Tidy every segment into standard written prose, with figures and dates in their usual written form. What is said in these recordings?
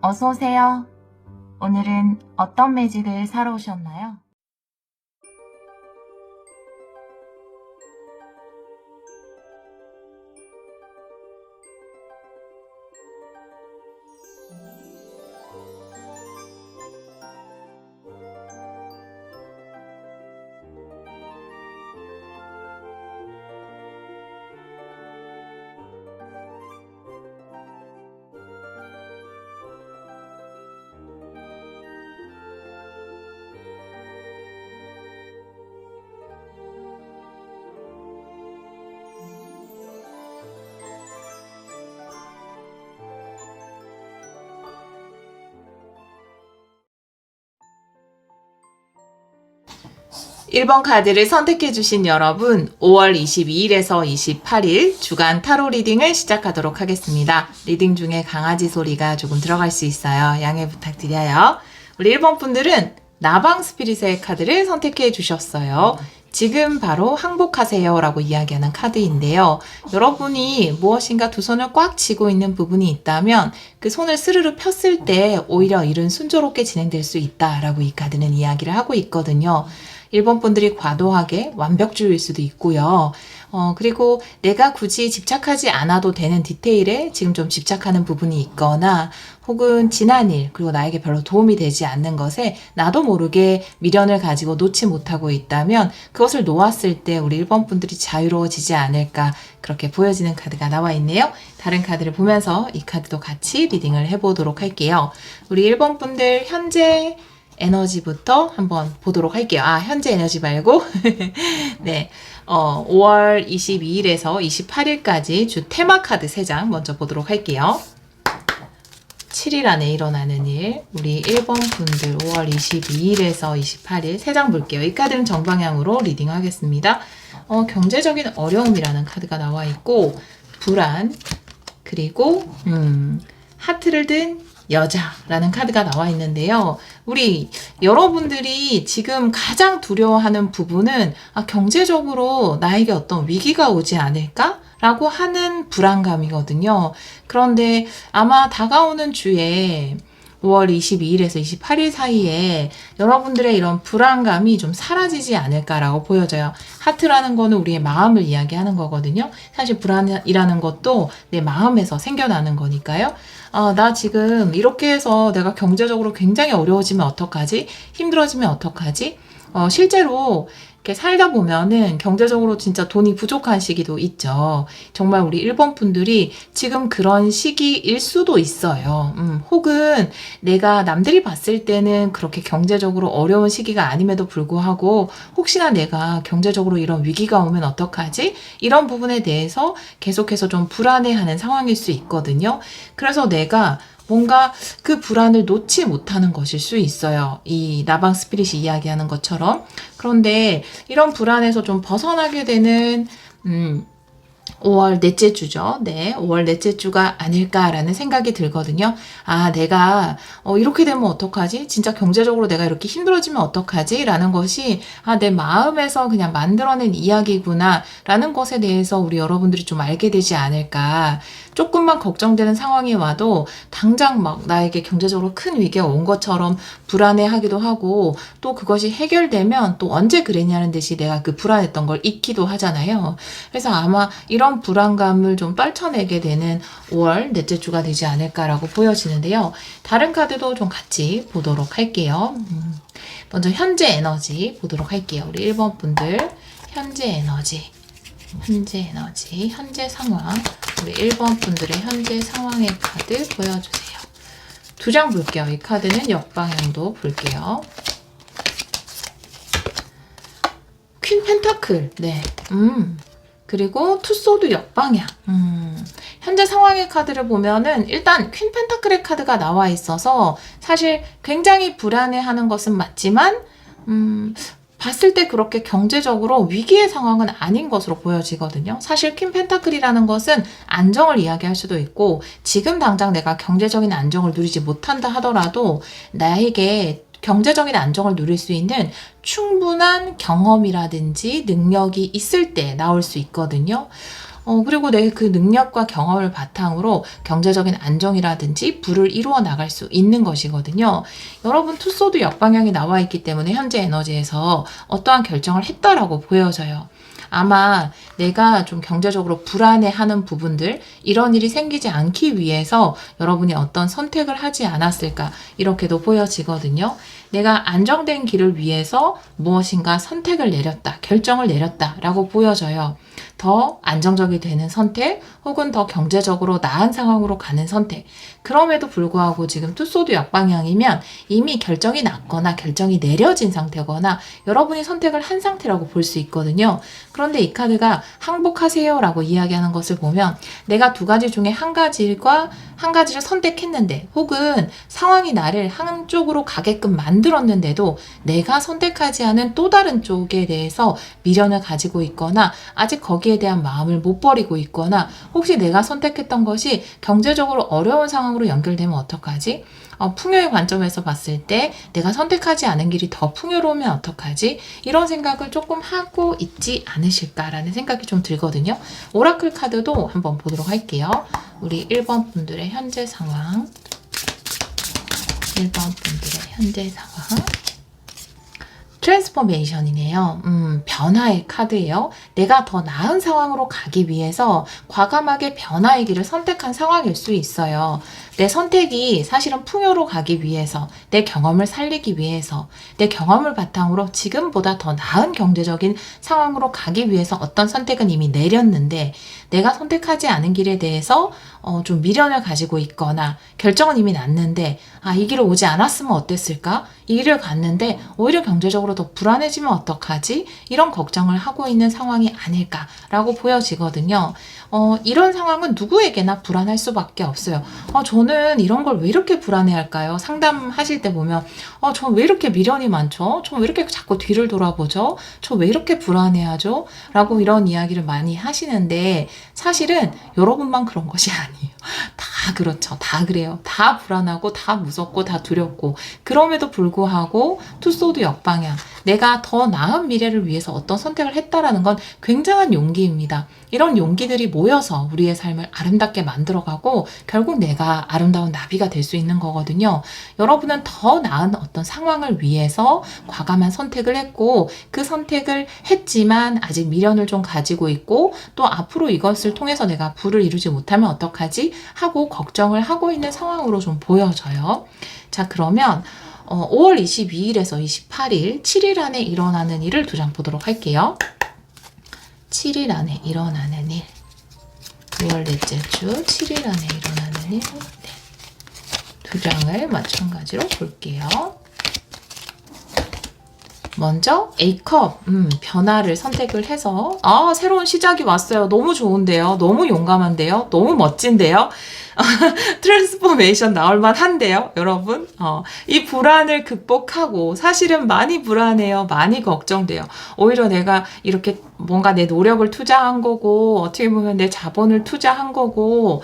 어서 오세요. 오늘은 어떤 매직을 사러 오셨나요? 일 번 카드를 선택해주신 여러분, 5월 22일에서 28일 주간 타로 리딩을 시작하도록 하겠습니다. 리딩 중에 강아지 소리가 조금 들어갈 수 있어요. 양해 부탁드려요. 우리 1번 분들은 나방 스피릿의 카드를 선택해 주셨어요. 지금 바로 항복하세요 라고 이야기하는 카드인데요. 여러분이 무엇인가 두 손을 꽉 쥐고 있는 부분이 있다면 그 손을 스르르 폈을 때 오히려 일은 순조롭게 진행될 수 있다라고 이 카드는 이야기를 하고 있거든요. 1번 분들이 과도하게 완벽주의일 수도 있고요. 그리고 내가 굳이 집착하지 않아도 되는 디테일에 지금 좀 집착하는 부분이 있거나 혹은 지난 일, 그리고 나에게 별로 도움이 되지 않는 것에 나도 모르게 미련을 가지고 놓지 못하고 있다면 그것을 놓았을 때 우리 1번 분들이 자유로워지지 않을까 그렇게 보여지는 카드가 나와 있네요. 다른 카드를 보면서 이 카드도 같이 리딩을 해보도록 할게요. 우리 1번 분들 현재 에너지부터 한번 보도록 할게요. 현재 에너지 말고 네, 5월 22일에서 28일까지 주 테마 카드 3장 먼저 보도록 할게요. 7일 안에 일어나는 일, 우리 1번 분들 5월 22일에서 28일 3장 볼게요. 이 카드는 정방향으로 리딩하겠습니다. 경제적인 어려움이라는 카드가 나와 있고 불안, 그리고 하트를 든 여자라는 카드가 나와 있는데요. 우리 여러분들이 지금 가장 두려워하는 부분은 경제적으로 나에게 어떤 위기가 오지 않을까? 라고 하는 불안감이거든요. 그런데 아마 다가오는 주에 5월 22일에서 28일 사이에 여러분들의 이런 불안감이 좀 사라지지 않을까라고 보여져요. 하트라는 거는 우리의 마음을 이야기하는 거거든요. 사실 불안이라는 것도 내 마음에서 생겨나는 거니까요. 나 지금 이렇게 해서 내가 경제적으로 굉장히 어려워지면 어떡하지? 힘들어지면 어떡하지? 실제로 이렇게 살다 보면은 경제적으로 진짜 돈이 부족한 시기도 있죠. 정말 우리 1번 분들이 지금 그런 시기일 수도 있어요. 혹은 내가 남들이 봤을 때는 그렇게 경제적으로 어려운 시기가 아님에도 불구하고 혹시나 내가 경제적으로 이런 위기가 오면 어떡하지? 이런 부분에 대해서 계속해서 좀 불안해하는 상황일 수 있거든요. 그래서 내가 뭔가 그 불안을 놓지 못하는 것일 수 있어요. 이 나방 스피릿이 이야기하는 것처럼. 그런데 이런 불안에서 좀 벗어나게 되는 5월 넷째 주죠. 네, 5월 넷째 주가 아닐까라는 생각이 들거든요. 내가 이렇게 되면 어떡하지? 진짜 경제적으로 내가 이렇게 힘들어지면 어떡하지? 라는 것이 내 마음에서 그냥 만들어낸 이야기구나 라는 것에 대해서 우리 여러분들이 좀 알게 되지 않을까. 조금만 걱정되는 상황이 와도 당장 막 나에게 경제적으로 큰 위기가 온 것처럼 불안해하기도 하고 또 그것이 해결되면 또 언제 그랬냐는 듯이 내가 그 불안했던 걸 잊기도 하잖아요. 그래서 아마 이런 불안감을 좀 떨쳐내게 되는 5월 넷째 주가 되지 않을까라고 보여지는데요. 다른 카드도 좀 같이 보도록 할게요. 먼저 현재 에너지 보도록 할게요. 우리 1번 분들 현재 에너지, 현재 상황, 우리 1번 분들의 현재 상황의 카드 보여주세요. 2장 볼게요. 이 카드는 역방향도 볼게요. 퀸 펜타클, 네. 그리고 투소드 역방향. 현재 상황의 카드를 보면은 일단 퀸 펜타클의 카드가 나와 있어서 사실 굉장히 불안해하는 것은 맞지만 봤을 때 그렇게 경제적으로 위기의 상황은 아닌 것으로 보여지거든요. 사실 퀸 펜타클이라는 것은 안정을 이야기할 수도 있고 지금 당장 내가 경제적인 안정을 누리지 못한다 하더라도 나에게 경제적인 안정을 누릴 수 있는 충분한 경험이라든지 능력이 있을 때 나올 수 있거든요. 그리고 내 그 능력과 경험을 바탕으로 경제적인 안정이라든지 부를 이루어 나갈 수 있는 것이거든요. 여러분 투소드 역방향이 나와 있기 때문에 현재 에너지에서 어떠한 결정을 했다라고 보여져요. 아마 내가 좀 경제적으로 불안해하는 부분들, 이런 일이 생기지 않기 위해서 여러분이 어떤 선택을 하지 않았을까, 이렇게도 보여지거든요. 내가 안정된 길을 위해서 무엇인가 선택을 내렸다, 결정을 내렸다라고 보여져요. 더 안정적이 되는 선택, 혹은 더 경제적으로 나은 상황으로 가는 선택. 그럼에도 불구하고 지금 투소드 역방향이면 이미 결정이 났거나 결정이 내려진 상태거나 여러분이 선택을 한 상태라고 볼 수 있거든요. 그런데 이 카드가 항복하세요 라고 이야기하는 것을 보면 내가 두 가지 중에 한 가지를 선택했는데, 혹은 상황이 나를 한쪽으로 가게끔 만들었는데도 내가 선택하지 않은 또 다른 쪽에 대해서 미련을 가지고 있거나 아직 거기에 대한 마음을 못 버리고 있거나, 혹시 내가 선택했던 것이 경제적으로 어려운 상황으로 연결되면 어떡하지? 풍요의 관점에서 봤을 때 내가 선택하지 않은 길이 더 풍요로우면 어떡하지? 이런 생각을 조금 하고 있지 않으실까라는 생각이 좀 들거든요. 오라클 카드도 한번 보도록 할게요. 우리 1번 분들의 현재 상황. 1번 분들의 현재 상황. 트랜스포메이션이네요. 변화의 카드예요. 내가 더 나은 상황으로 가기 위해서 과감하게 변화의 길을 선택한 상황일 수 있어요. 내 선택이 사실은 풍요로 가기 위해서, 내 경험을 살리기 위해서, 내 경험을 바탕으로 지금보다 더 나은 경제적인 상황으로 가기 위해서 어떤 선택은 이미 내렸는데, 내가 선택하지 않은 길에 대해서 좀 미련을 가지고 있거나 결정은 이미 났는데, 이 길을 오지 않았으면 어땠을까? 이 길을 갔는데 오히려 경제적으로 더 불안해지면 어떡하지? 이런 걱정을 하고 있는 상황이 아닐까라고 보여지거든요. 이런 상황은 누구에게나 불안할 수밖에 없어요. 저는 이런 걸 왜 이렇게 불안해할까요? 상담하실 때 보면 저 왜 이렇게 미련이 많죠? 저 왜 이렇게 자꾸 뒤를 돌아보죠? 저 왜 이렇게 불안해하죠? 라고 이런 이야기를 많이 하시는데, 사실은 여러분만 그런 것이 아니에요. 다 그렇죠. 다 그래요. 다 불안하고 다 무섭고 다 두렵고, 그럼에도 불구하고 투소드 역방향, 내가 더 나은 미래를 위해서 어떤 선택을 했다라는 건 굉장한 용기입니다. 이런 용기들이 모여서 우리의 삶을 아름답게 만들어가고 결국 내가 아름다운 나비가 될 수 있는 거거든요. 여러분은 더 나은 어떤 상황을 위해서 과감한 선택을 했고, 그 선택을 했지만 아직 미련을 좀 가지고 있고, 또 앞으로 이것을 통해서 내가 부를 이루지 못하면 어떡하지? 하고 걱정을 하고 있는 상황으로 좀 보여져요. 자, 그러면 5월 22일에서 28일, 7일 안에 일어나는 일을 두 장 보도록 할게요. 7일 안에 일어나는 일. 5월 넷째 주 7일 안에 일어나는 일. 네. 두 장을 마찬가지로 볼게요. 먼저 A컵, 변화를 선택을 해서 새로운 시작이 왔어요. 너무 좋은데요. 너무 용감한데요. 너무 멋진데요. 트랜스포메이션 나올만 한데요, 여러분. 이 불안을 극복하고, 사실은 많이 불안해요. 많이 걱정돼요. 오히려 내가 이렇게 뭔가 내 노력을 투자한 거고, 어떻게 보면 내 자본을 투자한 거고,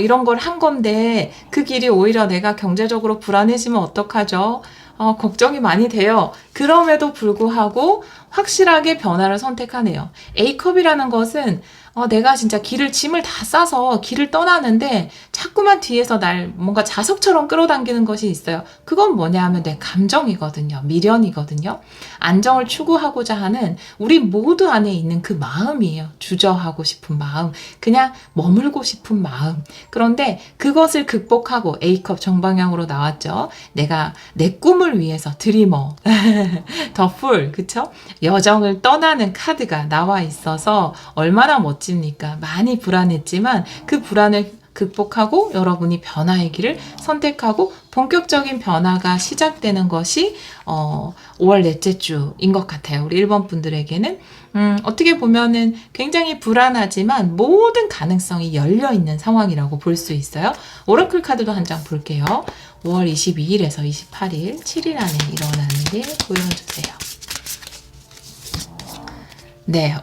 이런 걸 한 건데, 그 길이 오히려 내가 경제적으로 불안해지면 어떡하죠? 걱정이 많이 돼요. 그럼에도 불구하고 확실하게 변화를 선택하네요. A컵이라는 것은 내가 진짜 짐을 다 싸서 길을 떠나는데 자꾸만 뒤에서 날 뭔가 자석처럼 끌어당기는 것이 있어요. 그건 뭐냐 하면 내 감정이거든요. 미련이거든요. 안정을 추구하고자 하는 우리 모두 안에 있는 그 마음이에요. 주저하고 싶은 마음, 그냥 머물고 싶은 마음. 그런데 그것을 극복하고 A컵 정방향으로 나왔죠. 내가 내 꿈을 위해서 드리머, 더 풀, 그쵸? 여정을 떠나는 카드가 나와 있어서 얼마나 멋집니까? 많이 불안했지만 그 불안을 극복하고 여러분이 변화의 길을 선택하고 본격적인 변화가 시작되는 것이 5월 넷째 주인 것 같아요. 우리 1번 분들에게는 어떻게 보면은 굉장히 불안하지만 모든 가능성이 열려있는 상황이라고 볼 수 있어요. 오라클 카드도 한 장 볼게요. 5월 22일에서 28일 7일 안에 일어나는 일 보여주세요. 네,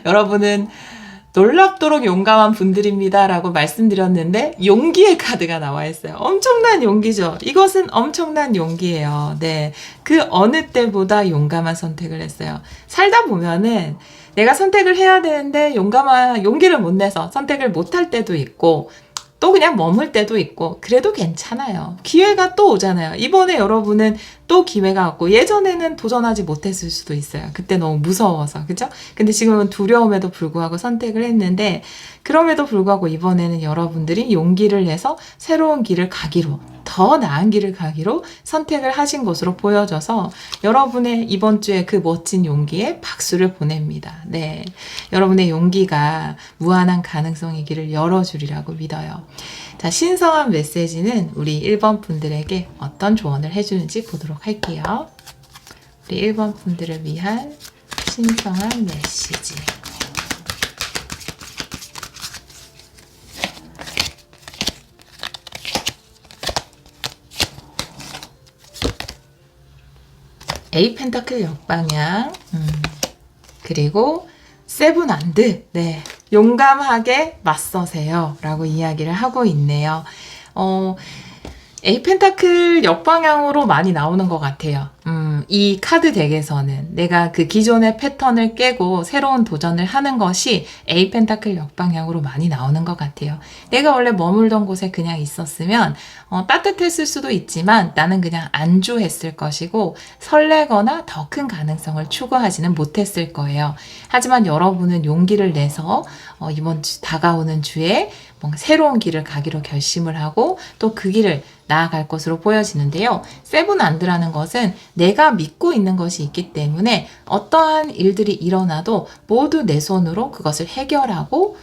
여러분은 놀랍도록 용감한 분들입니다 라고 말씀드렸는데 용기의 카드가 나와 있어요. 엄청난 용기죠. 이것은 엄청난 용기예요. 네, 그 어느 때보다 용감한 선택을 했어요. 살다 보면은 내가 선택을 해야 되는데 용기를 못 내서 선택을 못 할 때도 있고, 또 그냥 머물 때도 있고, 그래도 괜찮아요. 기회가 또 오잖아요. 이번에 여러분은 또 기회가 왔고, 예전에는 도전하지 못했을 수도 있어요. 그때 너무 무서워서, 그죠? 근데 지금은 두려움에도 불구하고 선택을 했는데, 그럼에도 불구하고 이번에는 여러분들이 용기를 내서 새로운 길을 가기로, 더 나은 길을 가기로 선택을 하신 것으로 보여져서 여러분의 이번 주에 그 멋진 용기에 박수를 보냅니다. 네. 여러분의 용기가 무한한 가능성의 길을 열어주리라고 믿어요. 자, 신성한 메시지는 우리 1번 분들에게 어떤 조언을 해주는지 보도록 할게요. 우리 1번 분들을 위한 신성한 메시지. 에이 펜타클 역방향, 그리고 세븐 안드, 네, 용감하게 맞서세요 라고 이야기를 하고 있네요. 에이 펜타클 역방향으로 많이 나오는 것 같아요. 이 카드 덱에서는 내가 그 기존의 패턴을 깨고 새로운 도전을 하는 것이 에이 펜타클 역방향으로 많이 나오는 것 같아요. 내가 원래 머물던 곳에 그냥 있었으면 따뜻했을 수도 있지만 나는 그냥 안주했을 것이고 설레거나 더 큰 가능성을 추구하지는 못했을 거예요. 하지만 여러분은 용기를 내서 이번 주 다가오는 주에 뭔가 새로운 길을 가기로 결심을 하고 또 그 길을 나아갈 것으로 보여지는데요. 세븐 안드라는 것은 내가 믿고 있는 것이 있기 때문에 어떠한 일들이 일어나도 모두 내 손으로 그것을 해결하고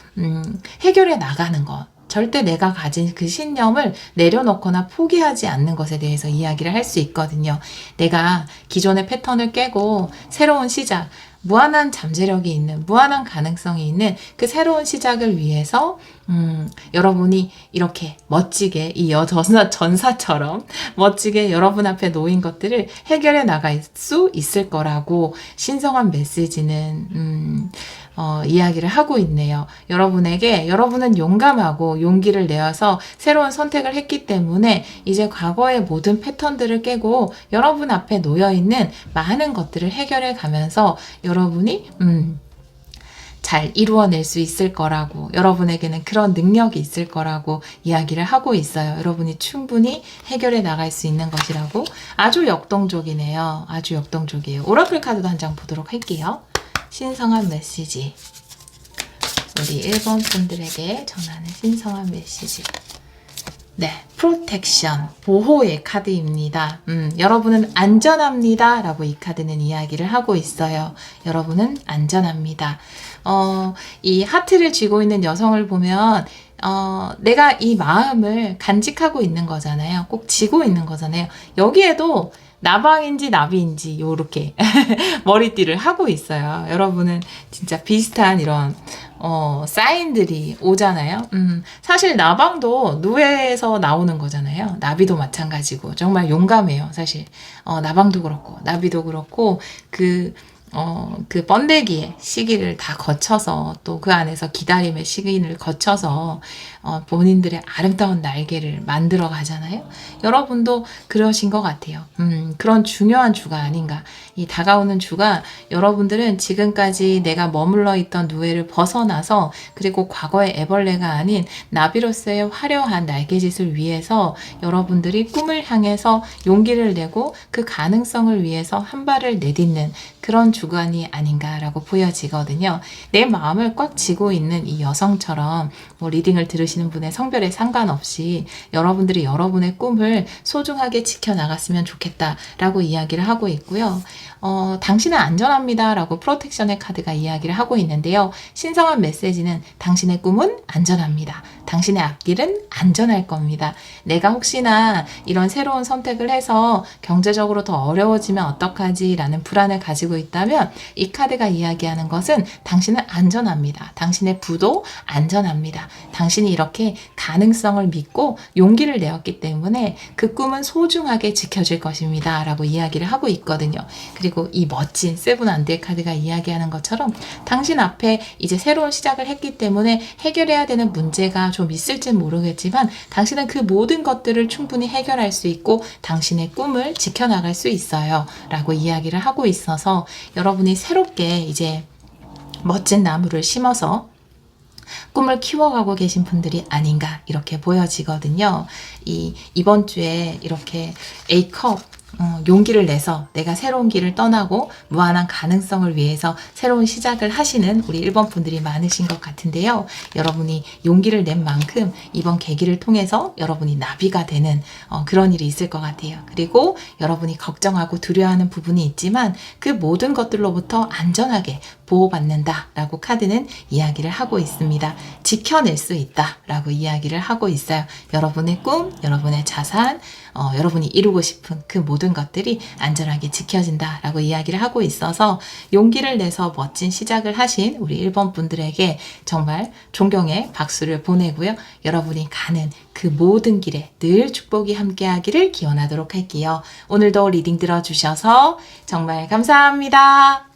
해결해 나가는 것. 절대 내가 가진 그 신념을 내려놓거나 포기하지 않는 것에 대해서 이야기를 할 수 있거든요. 내가 기존의 패턴을 깨고 새로운 시작, 무한한 잠재력이 있는, 무한한 가능성이 있는 그 새로운 시작을 위해서 여러분이 이렇게 멋지게 이 전사처럼 멋지게 여러분 앞에 놓인 것들을 해결해 나갈 수 있을 거라고 신성한 메시지는 이야기를 하고 있네요. 여러분은 용감하고 용기를 내어서 새로운 선택을 했기 때문에 이제 과거의 모든 패턴들을 깨고 여러분 앞에 놓여있는 많은 것들을 해결해 가면서 여러분이 잘 이루어낼 수 있을 거라고, 여러분에게는 그런 능력이 있을 거라고 이야기를 하고 있어요. 여러분이 충분히 해결해 나갈 수 있는 것이라고. 아주 역동적이네요. 아주 역동적이에요. 오라클 카드도 한 장 보도록 할게요. 신성한 메시지. 우리 1번 분들에게 전하는 신성한 메시지. 네, 프로텍션, 보호의 카드입니다. 여러분은 안전합니다 라고 이 카드는 이야기를 하고 있어요. 여러분은 안전합니다. 이 하트를 쥐고 있는 여성을 보면 내가 이 마음을 간직하고 있는 거잖아요. 꼭 쥐고 있는 거잖아요. 여기에도 나방인지 나비인지 요렇게 머리띠를 하고 있어요. 여러분은 진짜 비슷한 이런 사인들이 오잖아요. 사실 나방도 누에서 나오는 거잖아요. 나비도 마찬가지고 정말 용감해요. 사실 나방도 그렇고 나비도 그렇고 그 번데기의 시기를 다 거쳐서 또 그 안에서 기다림의 시기를 거쳐서 본인들의 아름다운 날개를 만들어 가잖아요. 여러분도 그러신 것 같아요. 그런 중요한 주가 아닌가. 이 다가오는 주가 여러분들은 지금까지 내가 머물러 있던 누에를 벗어나서 그리고 과거의 애벌레가 아닌 나비로서의 화려한 날개짓을 위해서 여러분들이 꿈을 향해서 용기를 내고 그 가능성을 위해서 한 발을 내딛는 그런 주간이 아닌가라고 보여지거든요. 내 마음을 꽉 쥐고 있는 이 여성처럼 리딩을 들으시는 분의 성별에 상관없이 여러분들이 여러분의 꿈을 소중하게 지켜나갔으면 좋겠다라고 이야기를 하고 있고요. 당신은 안전합니다 라고 프로텍션의 카드가 이야기를 하고 있는데요. 신성한 메시지는 당신의 꿈은 안전합니다. 당신의 앞길은 안전할 겁니다. 내가 혹시나 이런 새로운 선택을 해서 경제적으로 더 어려워지면 어떡하지 라는 불안을 가지고 있다면 이 카드가 이야기하는 것은 당신은 안전합니다. 당신의 부도 안전합니다. 당신이 이렇게 가능성을 믿고 용기를 내었기 때문에 그 꿈은 소중하게 지켜질 것입니다 라고 이야기를 하고 있거든요. 그리고 이 멋진 세븐 안드의 카드가 이야기하는 것처럼 당신 앞에 이제 새로운 시작을 했기 때문에 해결해야 되는 문제가 좀 있을진 모르겠지만 당신은 그 모든 것들을 충분히 해결할 수 있고 당신의 꿈을 지켜나갈 수 있어요 라고 이야기를 하고 있어서 여러분이 새롭게 이제 멋진 나무를 심어서 꿈을 키워가고 계신 분들이 아닌가 이렇게 보여지거든요. 이번 주에 이렇게 A컵 용기를 내서 내가 새로운 길을 떠나고 무한한 가능성을 위해서 새로운 시작을 하시는 우리 1번 분들이 많으신 것 같은데요. 여러분이 용기를 낸 만큼 이번 계기를 통해서 여러분이 나비가 되는 그런 일이 있을 것 같아요. 그리고 여러분이 걱정하고 두려워하는 부분이 있지만 그 모든 것들로부터 안전하게 보호받는다라고 카드는 이야기를 하고 있습니다. 지켜낼 수 있다라고 이야기를 하고 있어요. 여러분의 꿈, 여러분의 자산, 여러분이 이루고 싶은 그 모든 것들이 안전하게 지켜진다라고 이야기를 하고 있어서 용기를 내서 멋진 시작을 하신 우리 1번 분들에게 정말 존경의 박수를 보내고요. 여러분이 가는 그 모든 길에 늘 축복이 함께하기를 기원하도록 할게요. 오늘도 리딩 들어주셔서 정말 감사합니다.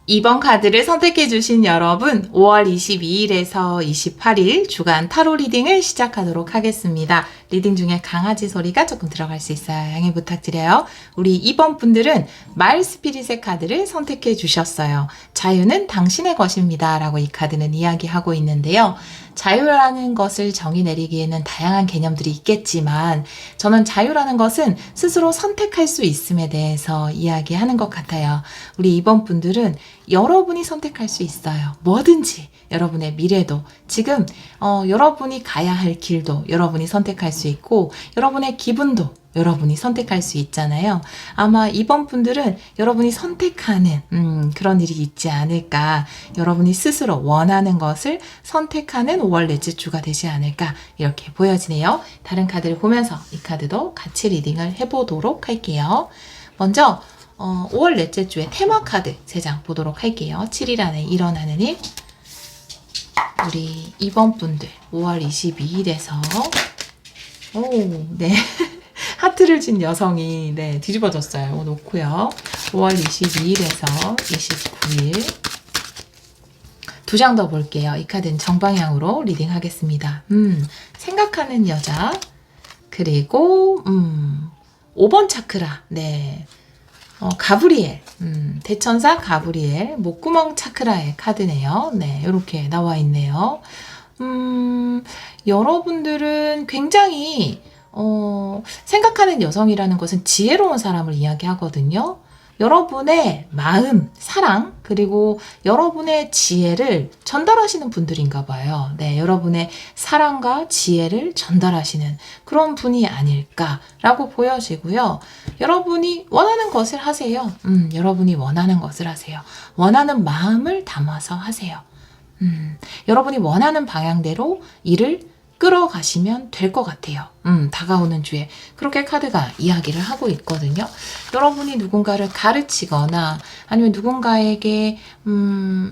2번 카드를 선택해 주신 여러분 5월 22일에서 28일 주간 타로 리딩을 시작하도록 하겠습니다. 리딩 중에 강아지 소리가 조금 들어갈 수 있어요. 양해 부탁드려요. 우리 2번 분들은 말 스피릿의 카드를 선택해 주셨어요. 자유는 당신의 것입니다. 라고 이 카드는 이야기하고 있는데요. 자유라는 것을 정의 내리기에는 다양한 개념들이 있겠지만 저는 자유라는 것은 스스로 선택할 수 있음에 대해서 이야기하는 것 같아요. 우리 2번 분들은 여러분이 선택할 수 있어요. 뭐든지 여러분의 미래도 지금 여러분이 가야 할 길도 여러분이 선택할 수 있고 여러분의 기분도 여러분이 선택할 수 있잖아요. 아마 이번 분들은 여러분이 선택하는 그런 일이 있지 않을까. 여러분이 스스로 원하는 것을 선택하는 5월 넷째 주가 되지 않을까 이렇게 보여지네요. 다른 카드를 보면서 이 카드도 같이 리딩을 해보도록 할게요. 먼저 5월 넷째 주의 테마 카드 3장 보도록 할게요. 7일 안에 일어나는 일. 우리 2번 분들 5월 22일에서 네. 하트를 진 여성이 뒤집어졌어요. 놓고요. 5월 22일에서 29일 2장 더 볼게요. 이 카드는 정방향으로 리딩하겠습니다. 생각하는 여자 그리고 5번 차크라 가브리엘 대천사 가브리엘 목구멍 차크라의 카드네요. 이렇게 나와 있네요. 여러분들은 굉장히 생각하는 여성이라는 것은 지혜로운 사람을 이야기하거든요. 여러분의 마음, 사랑, 그리고 여러분의 지혜를 전달하시는 분들인가 봐요. 여러분의 사랑과 지혜를 전달하시는 그런 분이 아닐까라고 보여지고요. 여러분이 원하는 것을 하세요. 여러분이 원하는 것을 하세요. 원하는 마음을 담아서 하세요. 여러분이 원하는 방향대로 일을 끌어가시면 될 것 같아요. 다가오는 주에 그렇게 카드가 이야기를 하고 있거든요. 여러분이 누군가를 가르치거나 아니면 누군가에게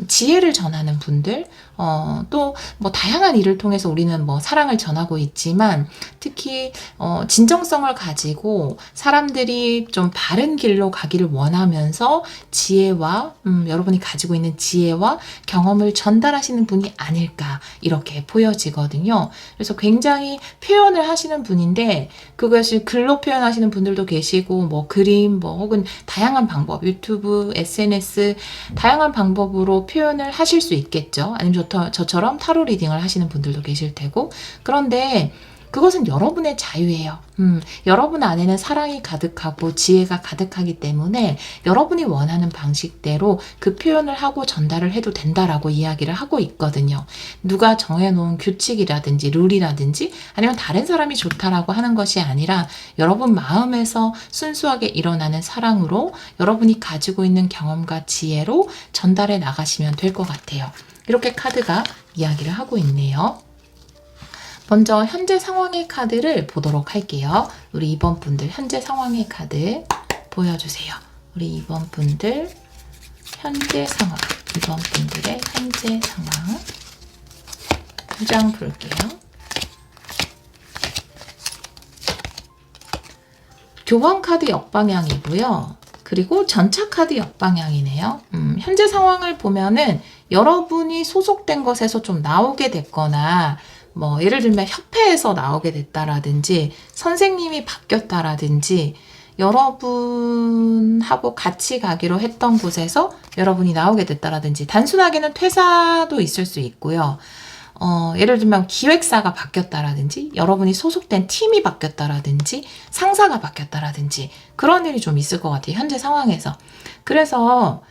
지혜를 전하는 분들 또 뭐 다양한 일을 통해서 우리는 뭐 사랑을 전하고 있지만 특히 진정성을 가지고 사람들이 좀 바른 길로 가기를 원하면서 지혜와 여러분이 가지고 있는 지혜와 경험을 전달하시는 분이 아닐까 이렇게 보여지거든요. 그래서 굉장히 표현을 하시는 분인데 그것을 글로 표현하시는 분들도 계시고 뭐 그림 뭐 혹은 다양한 방법 유튜브 SNS 다양한 방법으로 표현을 하실 수 있겠죠. 아니면 저처럼 타로 리딩을 하시는 분들도 계실 테고 그런데 그것은 여러분의 자유예요. 여러분 안에는 사랑이 가득하고 지혜가 가득하기 때문에 여러분이 원하는 방식대로 그 표현을 하고 전달을 해도 된다라고 이야기를 하고 있거든요. 누가 정해놓은 규칙이라든지 룰이라든지 아니면 다른 사람이 좋다라고 하는 것이 아니라 여러분 마음에서 순수하게 일어나는 사랑으로 여러분이 가지고 있는 경험과 지혜로 전달해 나가시면 될 것 같아요. 이렇게 카드가 이야기를 하고 있네요. 먼저 현재 상황의 카드를 보도록 할게요. 우리 2번 분들 현재 상황의 카드 보여주세요. 우리 2번 분들 현재 상황 2번 분들의 현재 상황 2장 볼게요. 교황 카드 역방향이고요. 그리고 전차 카드 역방향이네요. 현재 상황을 보면은 여러분이 소속된 것에서 좀 나오게 됐거나 뭐 예를 들면 협회에서 나오게 됐다라든지 선생님이 바뀌었다라든지 여러분하고 같이 가기로 했던 곳에서 여러분이 나오게 됐다라든지, 단순하게는 퇴사도 있을 수 있고요. 예를 들면 기획사가 바뀌었다라든지, 여러분이 소속된 팀이 바뀌었다라든지, 상사가 바뀌었다라든지, 그런 일이 좀 있을 것 같아요. 현재 상황에서. 그래서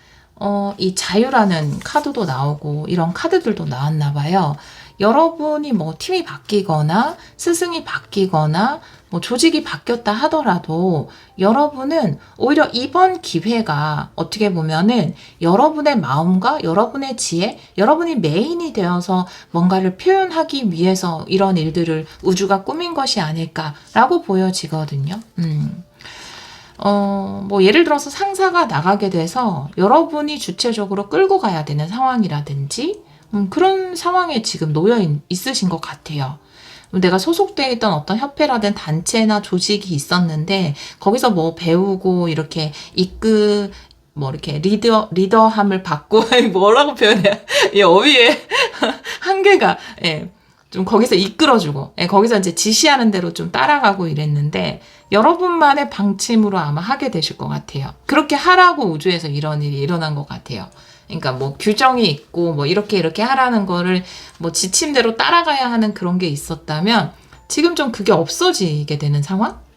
이 자유라는 카드도 나오고 이런 카드들도 나왔나 봐요. 여러분이 뭐 팀이 바뀌거나 스승이 바뀌거나 뭐 조직이 바뀌었다 하더라도 여러분은 오히려 이번 기회가 어떻게 보면은 여러분의 마음과 여러분의 지혜, 여러분이 메인이 되어서 뭔가를 표현하기 위해서 이런 일들을 우주가 꾸민 것이 아닐까라고 보여지거든요. 뭐 예를 들어서 상사가 나가게 돼서 여러분이 주체적으로 끌고 가야 되는 상황이라든지 그런 상황에 지금 있으신 것 같아요. 내가 소속되어 있던 어떤 협회라든 단체나 조직이 있었는데 거기서 뭐 배우고 이렇게 뭐 이렇게 리더함을 받고 뭐라고 표현해야 이 어휘의 한계가 좀 거기서 이끌어주고 거기서 이제 지시하는 대로 좀 따라가고 이랬는데 여러분만의 방침으로 아마 하게 되실 것 같아요. 그렇게 하라고 우주에서 이런 일이 일어난 것 같아요. 그러니까 뭐 규정이 있고 뭐 이렇게 하라는 거를 뭐 지침대로 따라가야 하는 그런 게 있었다면 지금 좀 그게 없어지게 되는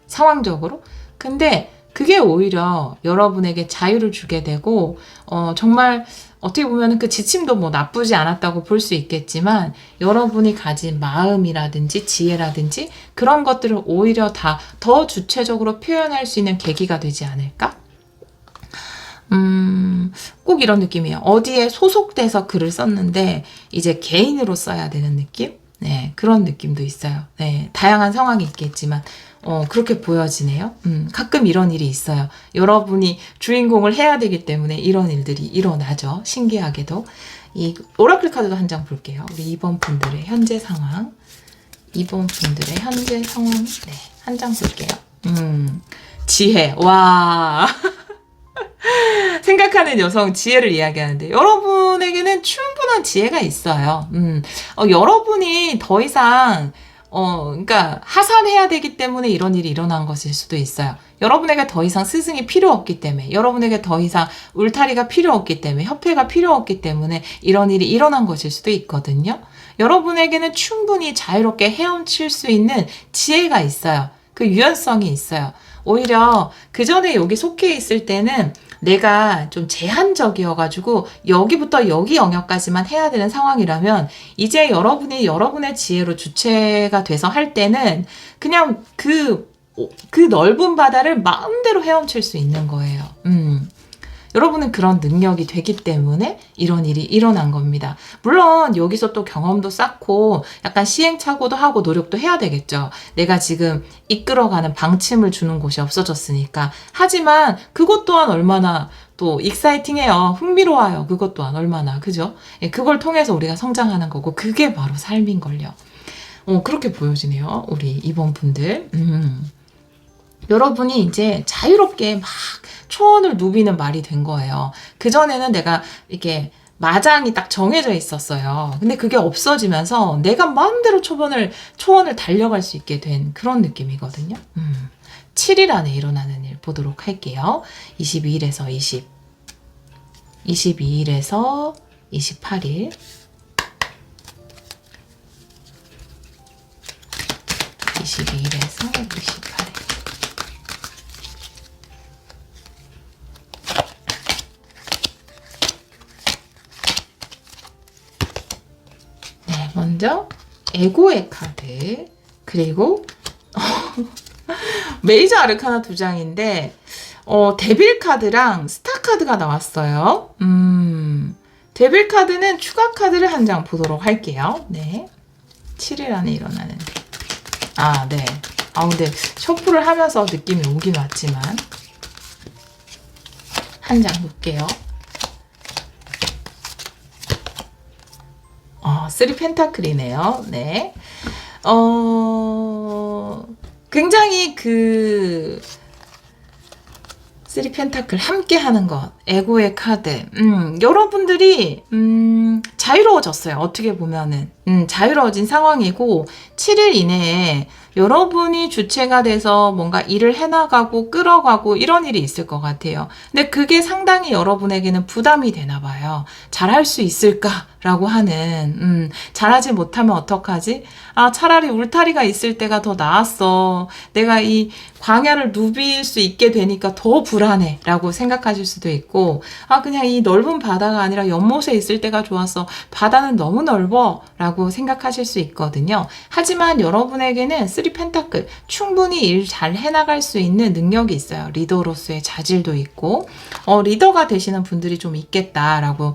상황적으로. 근데 그게 오히려 여러분에게 자유를 주게 되고 정말 어떻게 보면 그 지침도 뭐 나쁘지 않았다고 볼 수 있겠지만 여러분이 가진 마음이라든지 지혜라든지 그런 것들을 오히려 더 주체적으로 표현할 수 있는 계기가 되지 않을까? 꼭 이런 느낌이에요. 어디에 소속돼서 글을 썼는데 이제 개인으로 써야 되는 느낌? 네, 그런 느낌도 있어요. 네, 다양한 상황이 있겠지만 그렇게 보여지네요. 가끔 이런 일이 있어요. 여러분이 주인공을 해야 되기 때문에 이런 일들이 일어나죠. 신기하게도. 이 오라클 카드도 한 장 볼게요. 우리 2번 분들의 현재 상황. 2번 분들의 현재 상황. 네, 한 장 볼게요. 지혜. 와. 생각하는 여성 지혜를 이야기하는데 여러분에게는 충분한 지혜가 있어요. 여러분이 더 이상 그러니까 하산해야 되기 때문에 이런 일이 일어난 것일 수도 있어요. 여러분에게 더 이상 스승이 필요 없기 때문에, 여러분에게 더 이상 울타리가 필요 없기 때문에, 협회가 필요 없기 때문에 이런 일이 일어난 것일 수도 있거든요. 여러분에게는 충분히 자유롭게 헤엄칠 수 있는 지혜가 있어요. 그 유연성이 있어요. 오히려 그 전에 여기 속해 있을 때는 내가 좀 제한적이어가지고 여기부터 여기 영역까지만 해야 되는 상황이라면 이제 여러분이 여러분의 지혜로 주체가 돼서 할 때는 그냥 그 넓은 바다를 마음대로 헤엄칠 수 있는 거예요. 여러분은 그런 능력이 되기 때문에 이런 일이 일어난 겁니다. 물론 여기서 또 경험도 쌓고 약간 시행착오도 하고 노력도 해야 되겠죠. 내가 지금 이끌어가는 방침을 주는 곳이 없어졌으니까. 하지만 그것 또한 얼마나 또 익사이팅해요. 흥미로워요. 그것 또한 얼마나. 그죠? 그걸 통해서 우리가 성장하는 거고 그게 바로 삶인걸요. 그렇게 보여지네요. 우리 2번 분들. 여러분이 이제 자유롭게 막 초원을 누비는 말이 된 거예요. 그전에는 내가 이렇게 마장이 딱 정해져 있었어요. 근데 그게 없어지면서 내가 마음대로 초원을 달려갈 수 있게 된 그런 느낌이거든요. 7일 안에 일어나는 일 보도록 할게요. 22일에서 22일에서 28일. 22일에서 28일. 먼저 에고의 카드, 그리고 메이저 아르카나 2장인데 데빌 카드랑 스타 카드가 나왔어요. 데빌 카드는 추가 카드를 한 장 보도록 할게요. 네, 7일 안에 일어나는. 네. 근데 셔플을 하면서 느낌이 오긴 왔지만 한 장 볼게요. 3 펜타클이네요. 네. 굉장히 3 펜타클 함께 하는 것, 에고의 카드. 여러분들이, 자유로워졌어요. 어떻게 보면은. 자유로워진 상황이고 7일 이내에 여러분이 주체가 돼서 뭔가 일을 해나가고 끌어가고 이런 일이 있을 것 같아요. 근데 그게 상당히 여러분에게는 부담이 되나 봐요. 잘할 수 있을까라고 하는, 잘하지 못하면 어떡하지? 아, 차라리 울타리가 있을 때가 더 나았어. 내가 이 광야를 누빌 수 있게 되니까 더 불안해 라고 생각하실 수도 있고, 아, 그냥 이 넓은 바다가 아니라 연못에 있을 때가 좋았어. 바다는 너무 넓어 라고 생각하실 수 있거든요. 하지만 여러분에게는 3 펜타클 충분히 일 잘 해나갈 수 있는 능력이 있어요. 리더로서의 자질도 있고, 리더가 되시는 분들이 좀 있겠다라고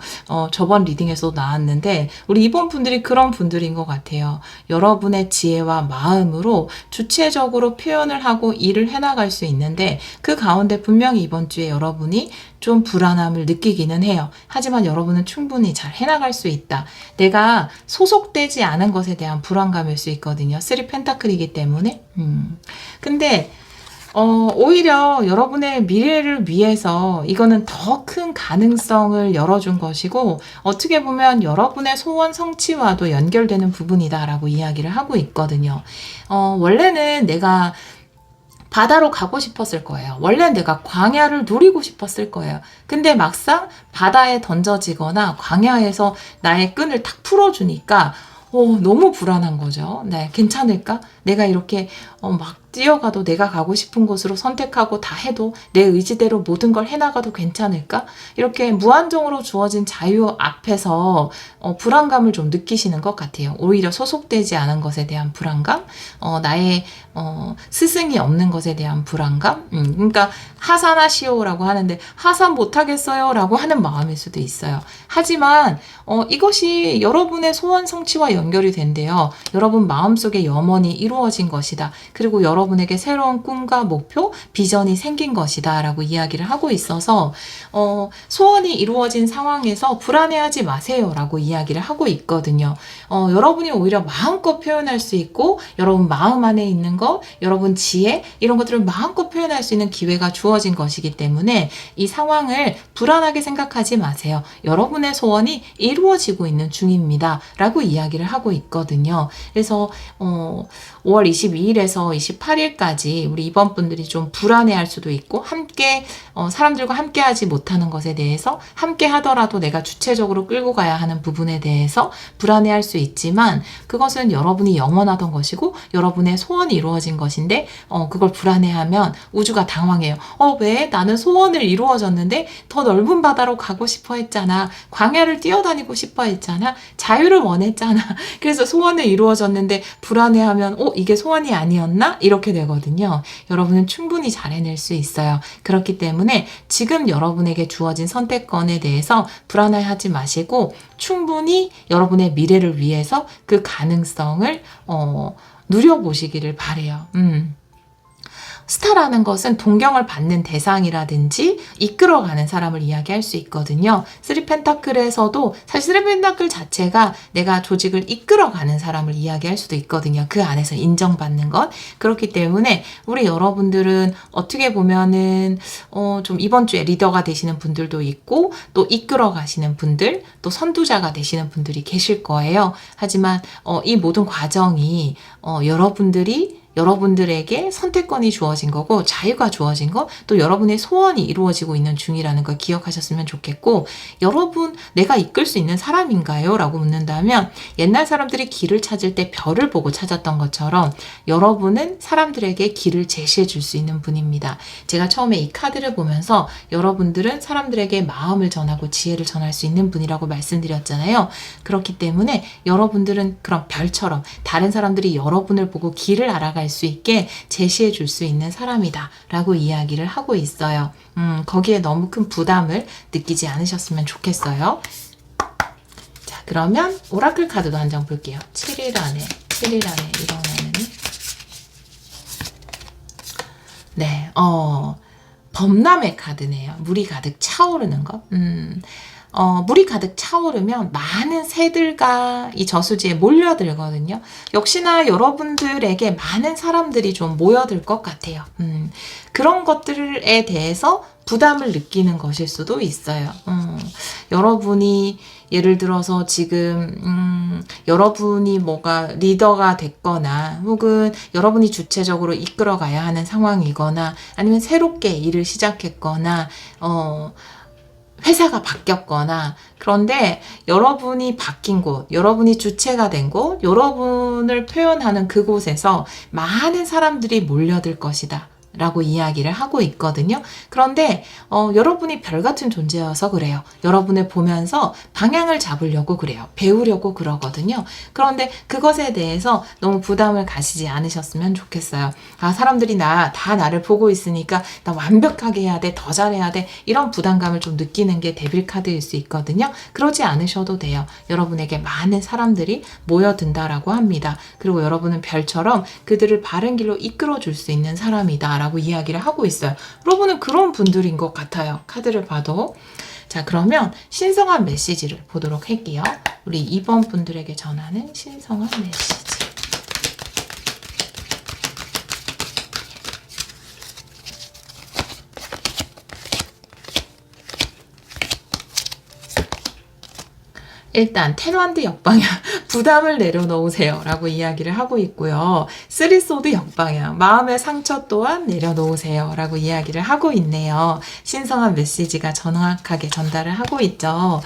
저번 리딩에서 나왔는데, 우리 이번 분들이 그런 분들인 것 같아요. 여러분의 지혜와 마음으로 주체적으로 표현을 하고 일을 해나갈 수 있는데, 그 가운데 분명히 이번 주에 여러분이 좀 불안함을 느끼기는 해요. 하지만 여러분은 충분히 잘 해나갈 수 있다. 내가 소속되지 않은 것에 대한 불안감일 수 있거든요. 3 펜타클이기 때문에. 근데 오히려 여러분의 미래를 위해서 이거는 더 큰 가능성을 열어준 것이고, 어떻게 보면 여러분의 소원 성취와도 연결되는 부분이다라고 이야기를 하고 있거든요. 원래는 내가 바다로 가고 싶었을 거예요. 원래 내가 광야를 누리고 싶었을 거예요. 근데 막상 바다에 던져지거나 광야에서 나의 끈을 탁 풀어주니까 너무 불안한 거죠. 네, 괜찮을까? 내가 이렇게 막 뛰어가도 내가 가고 싶은 곳으로 선택하고 다 해도 내 의지대로 모든 걸 해나가도 괜찮을까? 이렇게 무한정으로 주어진 자유 앞에서 불안감을 좀 느끼시는 것 같아요. 오히려 소속되지 않은 것에 대한 불안감, 나의 스승이 없는 것에 대한 불안감, 그러니까 하산하시오라고 하는데 하산 못하겠어요 라고 하는 마음일 수도 있어요. 하지만 이것이 여러분의 소원 성취와 연결이 된대요. 여러분 마음속에 염원이 이루어진 것이다. 그리고 여러분에게 새로운 꿈과 목표, 비전이 생긴 것이다 라고 이야기를 하고 있어서 소원이 이루어진 상황에서 불안해하지 마세요 라고 이야기를 하고 있거든요. 여러분이 오히려 마음껏 표현할 수 있고, 여러분 마음 안에 있는 것, 여러분 지혜, 이런 것들을 마음껏 표현할 수 있는 기회가 주어진 것이기 때문에 이 상황을 불안하게 생각하지 마세요. 여러분의 소원이 이루어지고 있는 중입니다 라고 이야기를 하고 있거든요. 그래서 5월 22일에서 28일까지 우리 이번 분들이 좀 불안해할 수도 있고, 함께 사람들과 함께 하지 못하는 것에 대해서, 함께 하더라도 내가 주체적으로 끌고 가야 하는 부분에 대해서 불안해할 수 있지만, 그것은 여러분이 영원하던 것이고 여러분의 소원이 이루어진 것인데 그걸 불안해하면 우주가 당황해요. 왜? 나는 소원을 이루어졌는데 더 넓은 바다로 가고 싶어 했잖아. 광야를 뛰어다니고 싶어 했잖아. 자유를 원했잖아. 그래서 소원을 이루어졌는데 불안해하면 이게 소원이 아니었나? 이렇게 되거든요. 여러분은 충분히 잘 해낼 수 있어요. 그렇기 때문에 지금 여러분에게 주어진 선택권에 대해서 불안해하지 마시고, 충분히 여러분의 미래를 위해서 그 가능성을 누려보시기를 바래요. 스타라는 것은 동경을 받는 대상이라든지 이끌어가는 사람을 이야기할 수 있거든요. 3 펜타클에서도 사실 3 펜타클 자체가 내가 조직을 이끌어가는 사람을 이야기할 수도 있거든요. 그 안에서 인정받는 것. 그렇기 때문에 우리 여러분들은 어떻게 보면은 좀 이번 주에 리더가 되시는 분들도 있고, 또 이끌어가시는 분들, 또 선두자가 되시는 분들이 계실 거예요. 하지만 이 모든 과정이 여러분들에게 선택권이 주어진 거고, 자유가 주어진 거, 또 여러분의 소원이 이루어지고 있는 중이라는 걸 기억하셨으면 좋겠고, 여러분, 내가 이끌 수 있는 사람인가요? 라고 묻는다면, 옛날 사람들이 길을 찾을 때 별을 보고 찾았던 것처럼 여러분은 사람들에게 길을 제시해 줄 수 있는 분입니다. 제가 처음에 이 카드를 보면서 여러분들은 사람들에게 마음을 전하고 지혜를 전할 수 있는 분이라고 말씀드렸잖아요. 그렇기 때문에 여러분들은 그런 별처럼 다른 사람들이 여러분을 보고 길을 알아갈 수 있게 제시해 줄 수 있는 사람이다 라고 이야기를 하고 있어요. 거기에 너무 큰 부담을 느끼지 않으셨으면 좋겠어요. 자, 그러면 오라클 카드도 한 장 볼게요. 7일 안에 일어나는, 네, 범람의 카드네요. 물이 가득 차오르는 것. 물이 가득 차오르면 많은 새들과 이 저수지에 몰려들거든요. 역시나 여러분들에게 많은 사람들이 좀 모여들 것 같아요. 그런 것들에 대해서 부담을 느끼는 것일 수도 있어요. 여러분이 예를 들어서 지금 여러분이 뭐가 리더가 됐거나 혹은 여러분이 주체적으로 이끌어가야 하는 상황이거나 아니면 새롭게 일을 시작했거나 회사가 바뀌었거나 그런데 여러분이 바뀐 곳, 여러분이 주체가 된 곳, 여러분을 표현하는 그곳에서 많은 사람들이 몰려들 것이다. 라고 이야기를 하고 있거든요. 그런데 여러분이 별 같은 존재여서 그래요. 여러분을 보면서 방향을 잡으려고 그래요. 배우려고 그러거든요. 그런데 그것에 대해서 너무 부담을 가지지 않으셨으면 좋겠어요. 아, 사람들이 다 나를 보고 있으니까 나 완벽하게 해야 돼, 더 잘해야 돼, 이런 부담감을 좀 느끼는 게 데빌 카드일 수 있거든요. 그러지 않으셔도 돼요. 여러분에게 많은 사람들이 모여든다라고 합니다. 그리고 여러분은 별처럼 그들을 바른 길로 이끌어 줄 수 있는 사람이다 라고 이야기를 하고 있어요. 여러분은 그런 분들인 것 같아요. 카드를 봐도. 자, 그러면 신성한 메시지를 보도록 할게요. 우리 2번 분들에게 전하는 신성한 메시지. 일단 텐완드 역방향 부담을 내려놓으세요 라고 이야기를 하고 있고요. 쓰리소드 역방향 마음의 상처 또한 내려놓으세요 라고 이야기를 하고 있네요. 신성한 메시지가 정확하게 전달을 하고 있죠.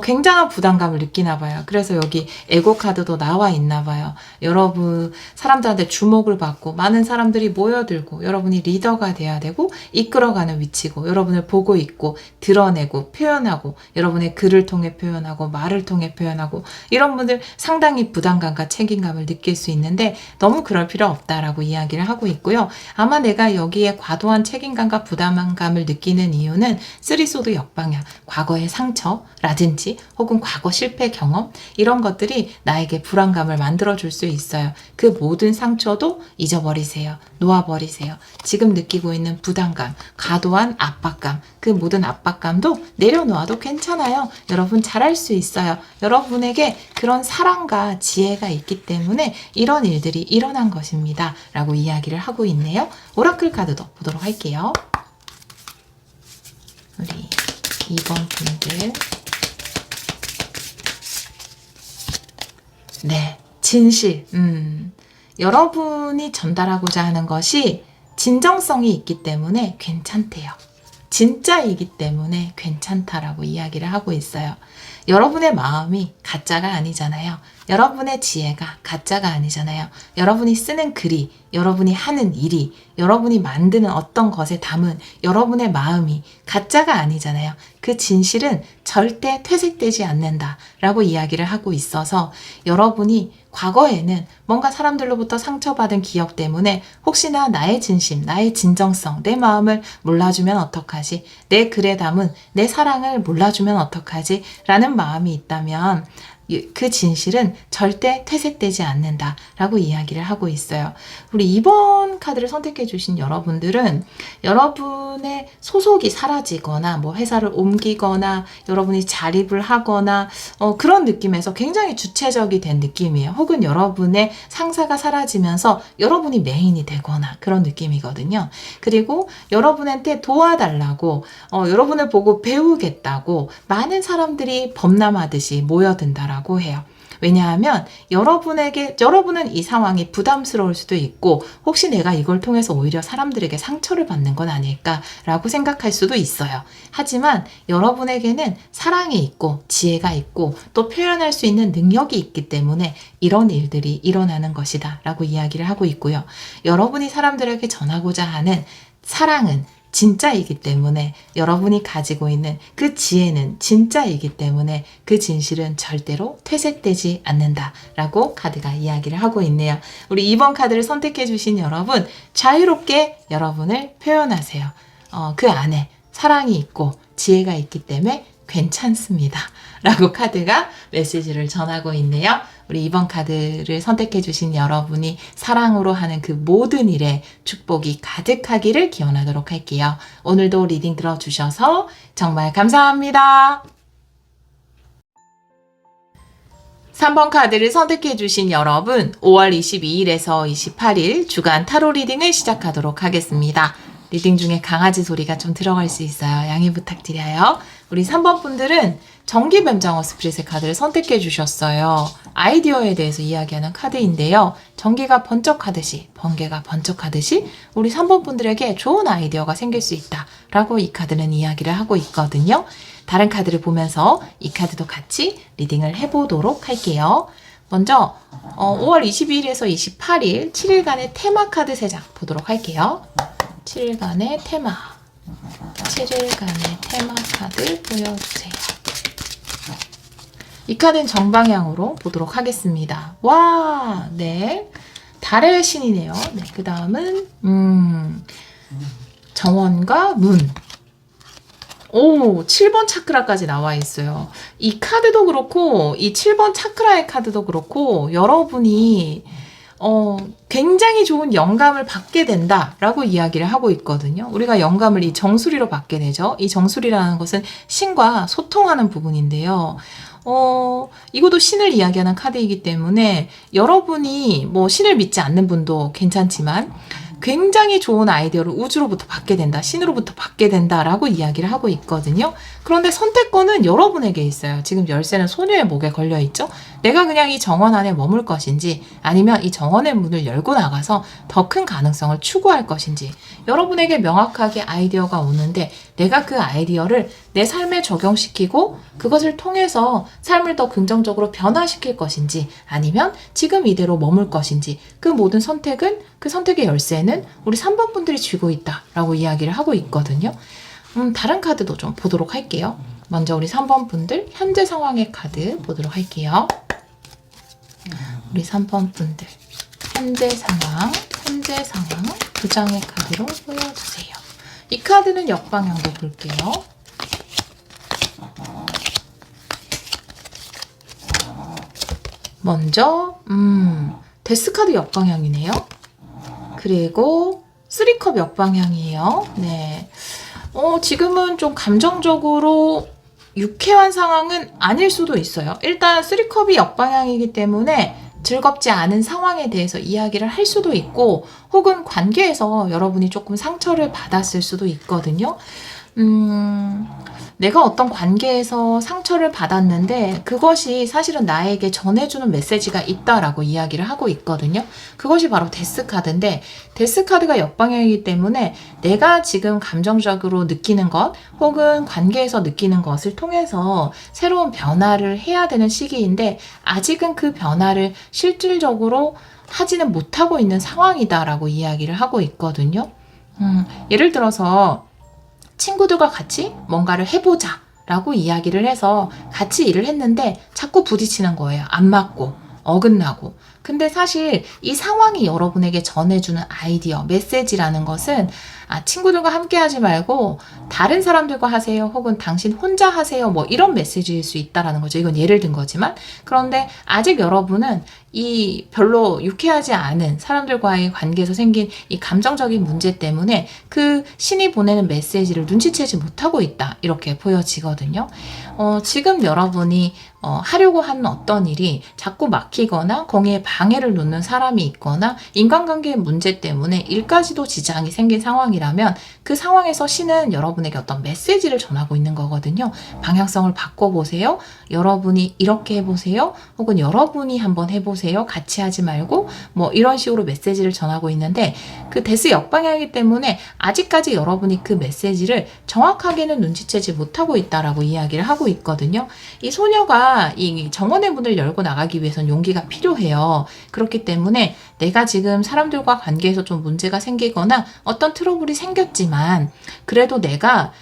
굉장한 부담감을 느끼나 봐요. 그래서 여기 에고 카드도 나와 있나 봐요. 여러분 사람들한테 주목을 받고 많은 사람들이 모여들고 여러분이 리더가 돼야 되고 이끌어가는 위치고 여러분을 보고 있고 드러내고 표현하고 여러분의 글을 통해 표현하고 말을 통해 표현하고 이런 분들 상당히 부담감과 책임감을 느낄 수 있는데 너무 그럴 필요 없다라고 이야기를 하고 있고요. 아마 내가 여기에 과도한 책임감과 부담감을 느끼는 이유는 쓰리소드 역방향, 과거의 상처라든지 혹은 과거 실패 경험 이런 것들이 나에게 불안감을 만들어줄 수 있어요. 그 모든 상처도 잊어버리세요. 놓아버리세요. 지금 느끼고 있는 부담감, 과도한 압박감, 그 모든 압박감도 내려놓아도 괜찮아요. 여러분 잘할 수 있어요. 여러분에게 그런 사랑과 지혜가 있기 때문에 이런 일들이 일어난 것입니다. 라고 이야기를 하고 있네요. 오라클 카드도 보도록 할게요. 우리 2번 분들. 네, 진실. 여러분이 전달하고자 하는 것이 진정성이 있기 때문에 괜찮대요. 진짜이기 때문에 괜찮다라고 이야기를 하고 있어요. 여러분의 마음이 가짜가 아니잖아요. 여러분의 지혜가 가짜가 아니잖아요. 여러분이 쓰는 글이, 여러분이 하는 일이, 여러분이 만드는 어떤 것에 담은 여러분의 마음이 가짜가 아니잖아요. 그 진실은 절대 퇴색되지 않는다라고 이야기를 하고 있어서 여러분이 과거에는 뭔가 사람들로부터 상처받은 기억 때문에 혹시나 나의 진심, 나의 진정성, 내 마음을 몰라주면 어떡하지? 내 글에 담은 내 사랑을 몰라주면 어떡하지? 라는 마음이 있다면 그 진실은 절대 퇴색되지 않는다라고 이야기를 하고 있어요. 우리 2번 카드를 선택해 주신 여러분들은 여러분의 소속이 사라지거나 뭐 회사를 옮기거나 여러분이 자립을 하거나 그런 느낌에서 굉장히 주체적이 된 느낌이에요. 혹은 여러분의 상사가 사라지면서 여러분이 메인이 되거나 그런 느낌이거든요. 그리고 여러분한테 도와달라고 여러분을 보고 배우겠다고 많은 사람들이 범람하듯이 모여든다라고 해요. 왜냐하면 여러분은 이 상황이 부담스러울 수도 있고 혹시 내가 이걸 통해서 오히려 사람들에게 상처를 받는 건 아닐까라고 생각할 수도 있어요. 하지만 여러분에게는 사랑이 있고 지혜가 있고 또 표현할 수 있는 능력이 있기 때문에 이런 일들이 일어나는 것이다 라고 이야기를 하고 있고요. 여러분이 사람들에게 전하고자 하는 사랑은 진짜이기 때문에 여러분이 가지고 있는 그 지혜는 진짜이기 때문에 그 진실은 절대로 퇴색되지 않는다라고 카드가 이야기를 하고 있네요. 우리 2번 카드를 선택해 주신 여러분 자유롭게 여러분을 표현하세요. 그 안에 사랑이 있고 지혜가 있기 때문에 괜찮습니다. 라고 카드가 메시지를 전하고 있네요. 우리 2번 카드를 선택해 주신 여러분이 사랑으로 하는 그 모든 일에 축복이 가득하기를 기원하도록 할게요. 오늘도 리딩 들어주셔서 정말 감사합니다. 3번 카드를 선택해주신 여러분, 5월 22일에서 28일 주간 타로 리딩을 시작하도록 하겠습니다. 리딩 중에 강아지 소리가 좀 들어갈 수 있어요. 양해 부탁드려요. 우리 3번 분들은 전기뱀장어 스피릿의 카드를 선택해 주셨어요. 아이디어에 대해서 이야기하는 카드인데요. 전기가 번쩍하듯이, 번개가 번쩍하듯이 우리 3번 분들에게 좋은 아이디어가 생길 수 있다라고 이 카드는 이야기를 하고 있거든요. 다른 카드를 보면서 이 카드도 같이 리딩을 해보도록 할게요. 먼저 5월 22일에서 28일 7일간의 테마 카드 3장 보도록 할게요. 7일간의 테마. 7일간의 테마 카드 보여주세요. 이 카드는 정방향으로 보도록 하겠습니다. 와, 네. 달의 신이네요. 네, 그 다음은, 정원과 문. 오, 7번 차크라까지 나와 있어요. 이 카드도 그렇고, 이 7번 차크라의 카드도 그렇고, 여러분이, 굉장히 좋은 영감을 받게 된다라고 이야기를 하고 있거든요. 우리가 영감을 이 정수리로 받게 되죠. 이 정수리라는 것은 신과 소통하는 부분인데요. 이것도 신을 이야기하는 카드이기 때문에 여러분이 뭐 신을 믿지 않는 분도 괜찮지만 굉장히 좋은 아이디어를 우주로부터 받게 된다, 신으로부터 받게 된다라고 이야기를 하고 있거든요. 그런데 선택권은 여러분에게 있어요. 지금 열쇠는 소녀의 목에 걸려 있죠. 내가 그냥 이 정원 안에 머물 것인지 아니면 이 정원의 문을 열고 나가서 더 큰 가능성을 추구할 것인지 여러분에게 명확하게 아이디어가 오는데 내가 그 아이디어를 내 삶에 적용시키고 그것을 통해서 삶을 더 긍정적으로 변화시킬 것인지 아니면 지금 이대로 머물 것인지 그 모든 선택은 그 선택의 열쇠는 우리 3번 분들이 쥐고 있다라고 이야기를 하고 있거든요. 다른 카드도 좀 보도록 할게요. 먼저 우리 3번 분들 현재 상황의 카드 보도록 할게요. 우리 3번 분들 현재 상황 두 장의 카드로 보여주세요. 이 카드는 역방향도 볼게요. 먼저 데스카드 역방향이네요. 그리고 3컵 역방향이에요. 네. 지금은 좀 감정적으로 유쾌한 상황은 아닐 수도 있어요. 일단 3컵이 역방향이기 때문에 즐겁지 않은 상황에 대해서 이야기를 할 수도 있고 혹은 관계에서 여러분이 조금 상처를 받았을 수도 있거든요. 내가 어떤 관계에서 상처를 받았는데 그것이 사실은 나에게 전해주는 메시지가 있다라고 이야기를 하고 있거든요. 그것이 바로 데스카드인데 데스카드가 역방향이기 때문에 내가 지금 감정적으로 느끼는 것 혹은 관계에서 느끼는 것을 통해서 새로운 변화를 해야 되는 시기인데 아직은 그 변화를 실질적으로 하지는 못하고 있는 상황이다라고 이야기를 하고 있거든요. 예를 들어서 친구들과 같이 뭔가를 해보자 라고 이야기를 해서 같이 일을 했는데 자꾸 부딪히는 거예요. 안 맞고 어긋나고. 근데 사실 이 상황이 여러분에게 전해주는 아이디어, 메시지라는 것은 친구들과 함께 하지 말고 다른 사람들과 하세요. 혹은 당신 혼자 하세요. 뭐 이런 메시지일 수 있다라는 거죠. 이건 예를 든 거지만. 그런데 아직 여러분은 이 별로 유쾌하지 않은 사람들과의 관계에서 생긴 이 감정적인 문제 때문에 그 신이 보내는 메시지를 눈치채지 못하고 있다. 이렇게 보여지거든요. 지금 여러분이 하려고 하는 어떤 일이 자꾸 막히거나 거기에 방해를 놓는 사람이 있거나 인간관계의 문제 때문에 일까지도 지장이 생긴 상황이라면 그 상황에서 신은 여러분에게 어떤 메시지를 전하고 있는 거거든요. 방향성을 바꿔보세요. 여러분이 이렇게 해보세요. 혹은 여러분이 한번 해보세요. 같이 하지 말고 뭐 이런 식으로 메시지를 전하고 있는데 그 데스 역방향이기 때문에 아직까지 여러분이 그 메시지를 정확하게는 눈치채지 못하고 있다라고 이야기를 하고 있거든요. 이 소녀가 이 정원의 문을 열고 나가기 위해선 용기가 필요해요. 그렇기 때문에 내가 지금 사람들과 관계에서 좀 문제가 생기거나 어떤 트러블이 생겼지만 그래도 내가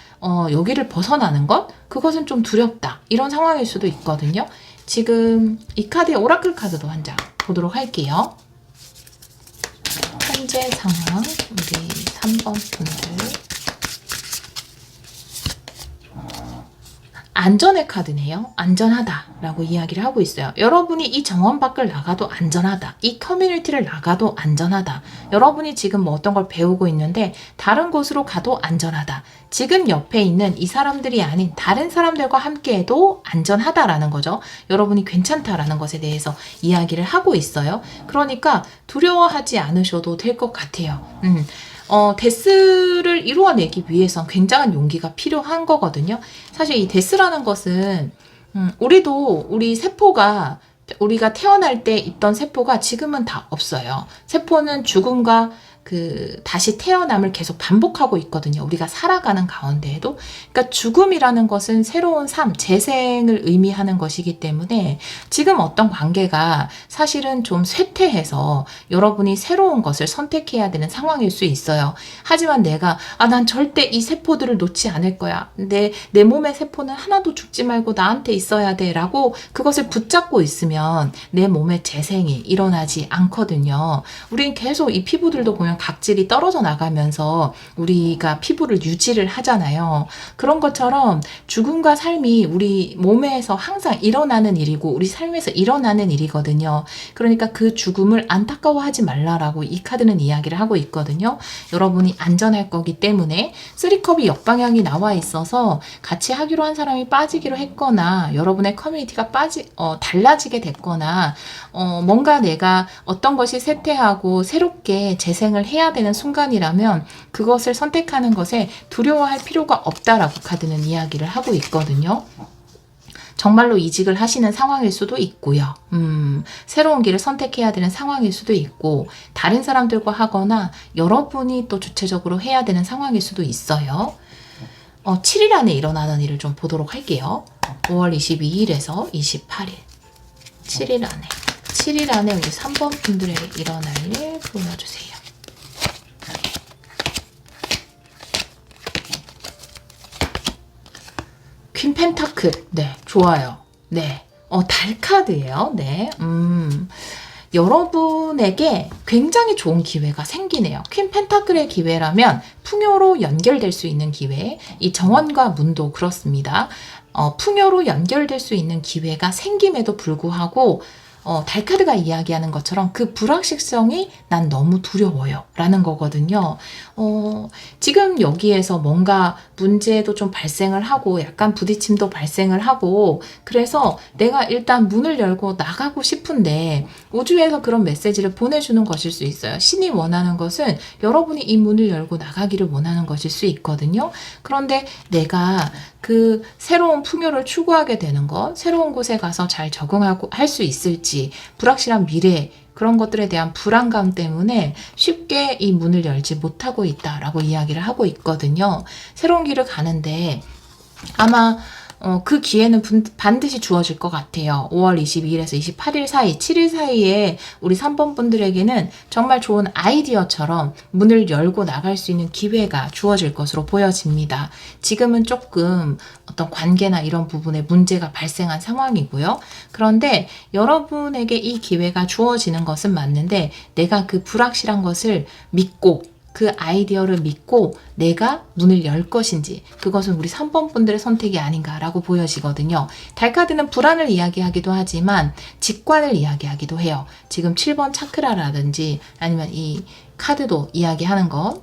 여기를 벗어나는 것? 그것은 좀 두렵다. 이런 상황일 수도 있거든요. 지금 이 카드의 오라클 카드도 한 장 보도록 할게요. 현재 상황 우리 3번 분들 안전의 카드네요. 안전하다라고 이야기를 하고 있어요. 여러분이 이 정원 밖을 나가도 안전하다. 이 커뮤니티를 나가도 안전하다. 여러분이 지금 뭐 어떤 걸 배우고 있는데 다른 곳으로 가도 안전하다. 지금 옆에 있는 이 사람들이 아닌 다른 사람들과 함께해도 안전하다라는 거죠. 여러분이 괜찮다라는 것에 대해서 이야기를 하고 있어요. 그러니까 두려워하지 않으셔도 될 것 같아요. 데스를 이루어내기 위해선 굉장한 용기가 필요한 거거든요. 사실 이 데스라는 것은 우리 세포가 우리가 태어날 때 있던 세포가 지금은 다 없어요. 세포는 죽음과 다시 태어남을 계속 반복하고 있거든요. 우리가 살아가는 가운데에도. 그러니까 죽음이라는 것은 새로운 삶, 재생을 의미하는 것이기 때문에 지금 어떤 관계가 사실은 좀 쇠퇴해서 여러분이 새로운 것을 선택해야 되는 상황일 수 있어요. 하지만 난 절대 이 세포들을 놓지 않을 거야. 내 몸의 세포는 하나도 죽지 말고 나한테 있어야 돼. 라고 그것을 붙잡고 있으면 내 몸의 재생이 일어나지 않거든요. 우린 계속 이 피부들도 보면 각질이 떨어져 나가면서 우리가 피부를 유지를 하잖아요. 그런 것처럼 죽음과 삶이 우리 몸에서 항상 일어나는 일이고 우리 삶에서 일어나는 일이거든요. 그러니까 그 죽음을 안타까워하지 말라라고 이 카드는 이야기를 하고 있거든요. 여러분이 안전할 거기 때문에 3컵이 역방향이 나와 있어서 같이 하기로 한 사람이 빠지기로 했거나 여러분의 커뮤니티가 달라지게 됐거나 뭔가 내가 어떤 것이 쇠퇴하고 새롭게 재생을 해야 되는 순간이라면 그것을 선택하는 것에 두려워할 필요가 없다라고 카드는 이야기를 하고 있거든요. 정말로 이직을 하시는 상황일 수도 있고요. 새로운 길을 선택해야 되는 상황일 수도 있고 다른 사람들과 하거나 여러분이 또 주체적으로 해야 되는 상황일 수도 있어요. 7일 안에 일어나는 일을 좀 보도록 할게요. 5월 22일에서 28일 7일 안에 우리 3번 분들의 일어날 일 보여주세요. 퀸 펜타클. 네, 좋아요. 네. 달 카드예요. 네. 여러분에게 굉장히 좋은 기회가 생기네요. 퀸 펜타클의 기회라면 풍요로 연결될 수 있는 기회. 이 정원과 문도 그렇습니다. 풍요로 연결될 수 있는 기회가 생김에도 불구하고 달카드가 이야기하는 것처럼 그 불확실성이 난 너무 두려워요 라는 거거든요. 지금 여기에서 뭔가 문제도 좀 발생을 하고 약간 부딪힘도 발생을 하고 그래서 내가 일단 문을 열고 나가고 싶은데 우주에서 그런 메시지를 보내주는 것일 수 있어요. 신이 원하는 것은 여러분이 이 문을 열고 나가기를 원하는 것일 수 있거든요. 그런데 내가 그 새로운 풍요를 추구하게 되는 것, 새로운 곳에 가서 잘 적응하고 할 수 있을지, 불확실한 미래, 그런 것들에 대한 불안감 때문에 쉽게 이 문을 열지 못하고 있다라고 이야기를 하고 있거든요. 새로운 길을 가는데 아마 그 기회는 반드시 주어질 것 같아요. 5월 22일에서 28일 사이, 7일 사이에 우리 3번 분들에게는 정말 좋은 아이디어처럼 문을 열고 나갈 수 있는 기회가 주어질 것으로 보여집니다. 지금은 조금 어떤 관계나 이런 부분에 문제가 발생한 상황이고요. 그런데 여러분에게 이 기회가 주어지는 것은 맞는데 내가 그 불확실한 것을 믿고 그 아이디어를 믿고 내가 문을 열 것인지 그것은 우리 3번 분들의 선택이 아닌가라고 보여지거든요. 달카드는 불안을 이야기하기도 하지만 직관을 이야기하기도 해요. 지금 7번 차크라라든지 아니면 이 카드도 이야기하는 거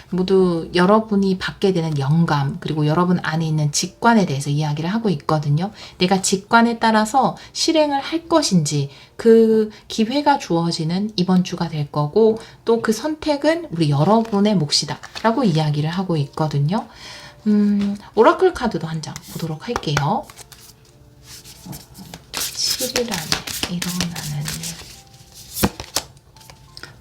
모두 여러분이 받게 되는 영감 그리고 여러분 안에 있는 직관에 대해서 이야기를 하고 있거든요. 내가 직관에 따라서 실행을 할 것인지 그 기회가 주어지는 이번 주가 될 거고 또 그 선택은 우리 여러분의 몫이다 라고 이야기를 하고 있거든요. 오라클 카드도 한 장 보도록 할게요. 7일 안에 일어나는 일.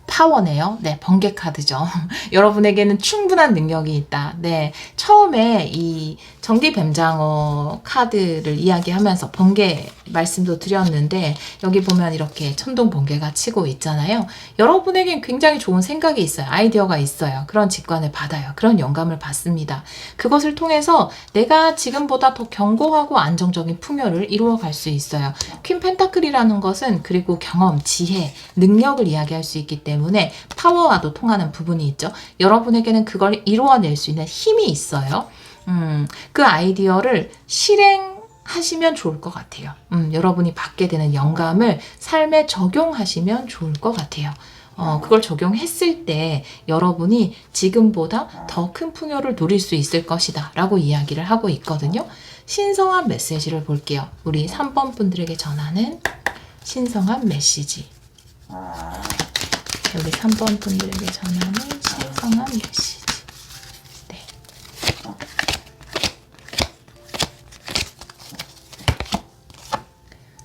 파워네요. 네, 번개 카드죠. 여러분에게는 충분한 능력이 있다. 네, 처음에 이 정디뱀장어 카드를 이야기하면서 번개 말씀도 드렸는데 여기 보면 이렇게 천둥 번개가 치고 있잖아요. 여러분에겐 굉장히 좋은 생각이 있어요. 아이디어가 있어요. 그런 직관을 받아요. 그런 영감을 받습니다. 그것을 통해서 내가 지금보다 더 견고하고 안정적인 풍요를 이루어갈 수 있어요. 퀸 펜타클이라는 것은 그리고 경험, 지혜, 능력을 이야기할 수 있기 때문에 파워와도 통하는 부분이 있죠. 여러분에게는 그걸 이루어낼 수 있는 힘이 있어요. 그 아이디어를 실행하시면 좋을 것 같아요. 여러분이 받게 되는 영감을 삶에 적용하시면 좋을 것 같아요. 그걸 적용했을 때 여러분이 지금보다 더 큰 풍요를 누릴 수 있을 것이다 라고 이야기를 하고 있거든요. 신성한 메시지를 볼게요. 우리 3번 분들에게 전하는 신성한 메시지. 우리 3번 분들에게 전하는 신성한 메시지. 네.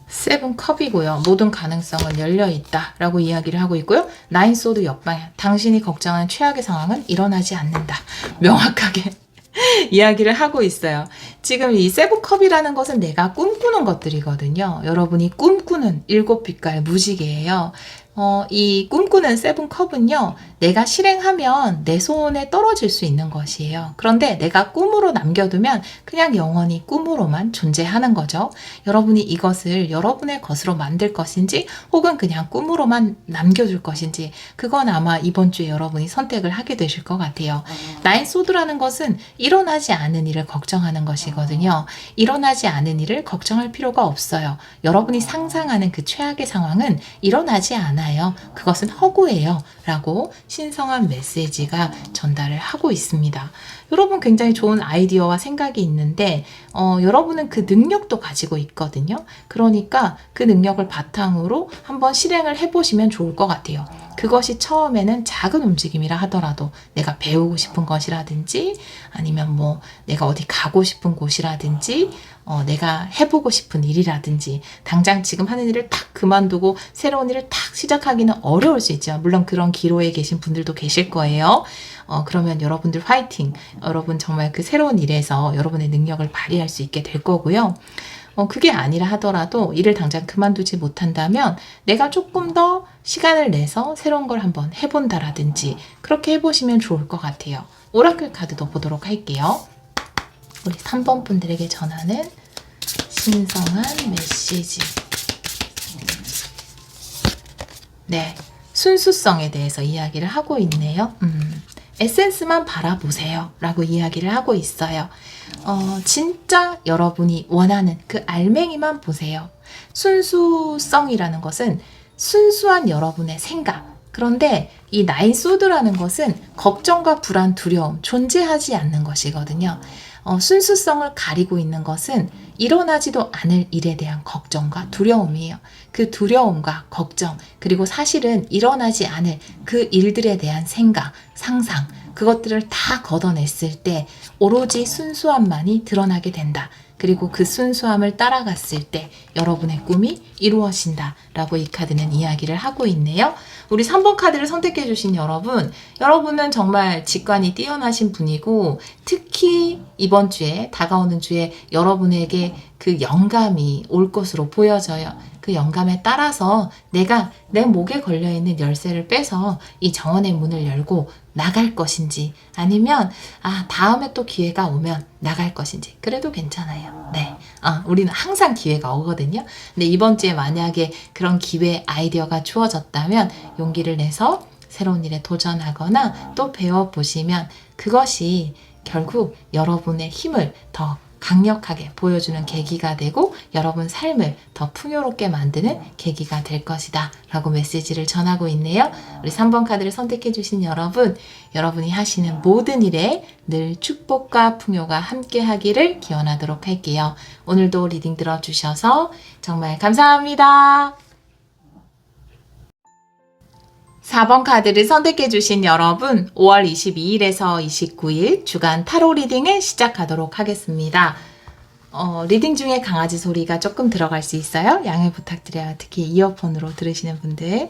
세븐 컵이고요. 모든 가능성은 열려있다 라고 이야기를 하고 있고요. 나인 소드 역방향. 당신이 걱정하는 최악의 상황은 일어나지 않는다. 명확하게 이야기를 하고 있어요. 지금 이 세븐컵이라는 것은 내가 꿈꾸는 것들이거든요. 여러분이 꿈꾸는 7빛깔 무지개예요. 이 꿈꾸는 세븐컵은요, 내가 실행하면 내 손에 떨어질 수 있는 것이에요. 그런데 내가 꿈으로 남겨두면 그냥 영원히 꿈으로만 존재하는 거죠. 여러분이 이것을 여러분의 것으로 만들 것인지 혹은 그냥 꿈으로만 남겨둘 것인지 그건 아마 이번 주에 여러분이 선택을 하게 되실 것 같아요. 나인 소드라는 것은 일어나지 않은 일을 걱정하는 것이거든요. 일어나지 않은 일을 걱정할 필요가 없어요. 여러분이 상상하는 그 최악의 상황은 일어나지 않아요. 그것은 허구예요. 라고 신성한 메시지가 전달을 하고 있습니다. 여러분 굉장히 좋은 아이디어와 생각이 있는데 여러분은 그 능력도 가지고 있거든요. 그러니까 그 능력을 바탕으로 한번 실행을 해보시면 좋을 것 같아요. 그것이 처음에는 작은 움직임이라 하더라도 내가 배우고 싶은 것이라든지 아니면 뭐 내가 어디 가고 싶은 곳이라든지 내가 해보고 싶은 일이라든지 당장 지금 하는 일을 탁 그만두고 새로운 일을 탁 시작하기는 어려울 수 있죠. 물론 그런 기로에 계신 분들도 계실 거예요. 그러면 여러분들 화이팅! 여러분 정말 그 새로운 일에서 여러분의 능력을 발휘할 수 있게 될 거고요. 그게 아니라 하더라도 일을 당장 그만두지 못한다면 내가 조금 더 시간을 내서 새로운 걸 한번 해본다라든지 그렇게 해보시면 좋을 것 같아요. 오라클 카드도 보도록 할게요. 우리 3번 분들에게 전하는 신성한 메시지. 네, 순수성에 대해서 이야기를 하고 있네요. 에센스만 바라보세요 라고 이야기를 하고 있어요. 진짜 여러분이 원하는 그 알맹이만 보세요. 순수성이라는 것은 순수한 여러분의 생각. 그런데 이 나인 소드라는 것은 걱정과 불안, 두려움, 존재하지 않는 것이거든요. 순수성을 가리고 있는 것은 일어나지도 않을 일에 대한 걱정과 두려움이에요. 그 두려움과 걱정, 그리고 사실은 일어나지 않을 그 일들에 대한 생각, 상상, 그것들을 다 걷어냈을 때 오로지 순수함만이 드러나게 된다. 그리고 그 순수함을 따라갔을 때 여러분의 꿈이 이루어진다 라고 이 카드는 이야기를 하고 있네요. 우리 3번 카드를 선택해 주신 여러분은 정말 직관이 뛰어나신 분이고 특히 이번 주에 다가오는 주에 여러분에게 그 영감이 올 것으로 보여져요. 그 영감에 따라서 내가 내 목에 걸려있는 열쇠를 빼서 이 정원의 문을 열고 나갈 것인지 아니면 다음에 또 기회가 오면 나갈 것인지 그래도 괜찮아요. 네, 우리는 항상 기회가 오거든요. 근데 이번 주에 만약에 그런 기회 아이디어가 주어졌다면 용기를 내서 새로운 일에 도전하거나 또 배워보시면 그것이 결국 여러분의 힘을 더 강력하게 보여주는 계기가 되고 여러분 삶을 더 풍요롭게 만드는 계기가 될 것이다 라고 메시지를 전하고 있네요. 우리 3번 카드를 선택해 주신 여러분이 하시는 모든 일에 늘 축복과 풍요가 함께 하기를 기원하도록 할게요. 오늘도 리딩 들어주셔서 정말 감사합니다. 4번 카드를 선택해 주신 여러분 5월 22일에서 29일 주간 타로 리딩을 시작하도록 하겠습니다. 리딩 중에 강아지 소리가 조금 들어갈 수 있어요. 양해 부탁드려요. 특히 이어폰으로 들으시는 분들.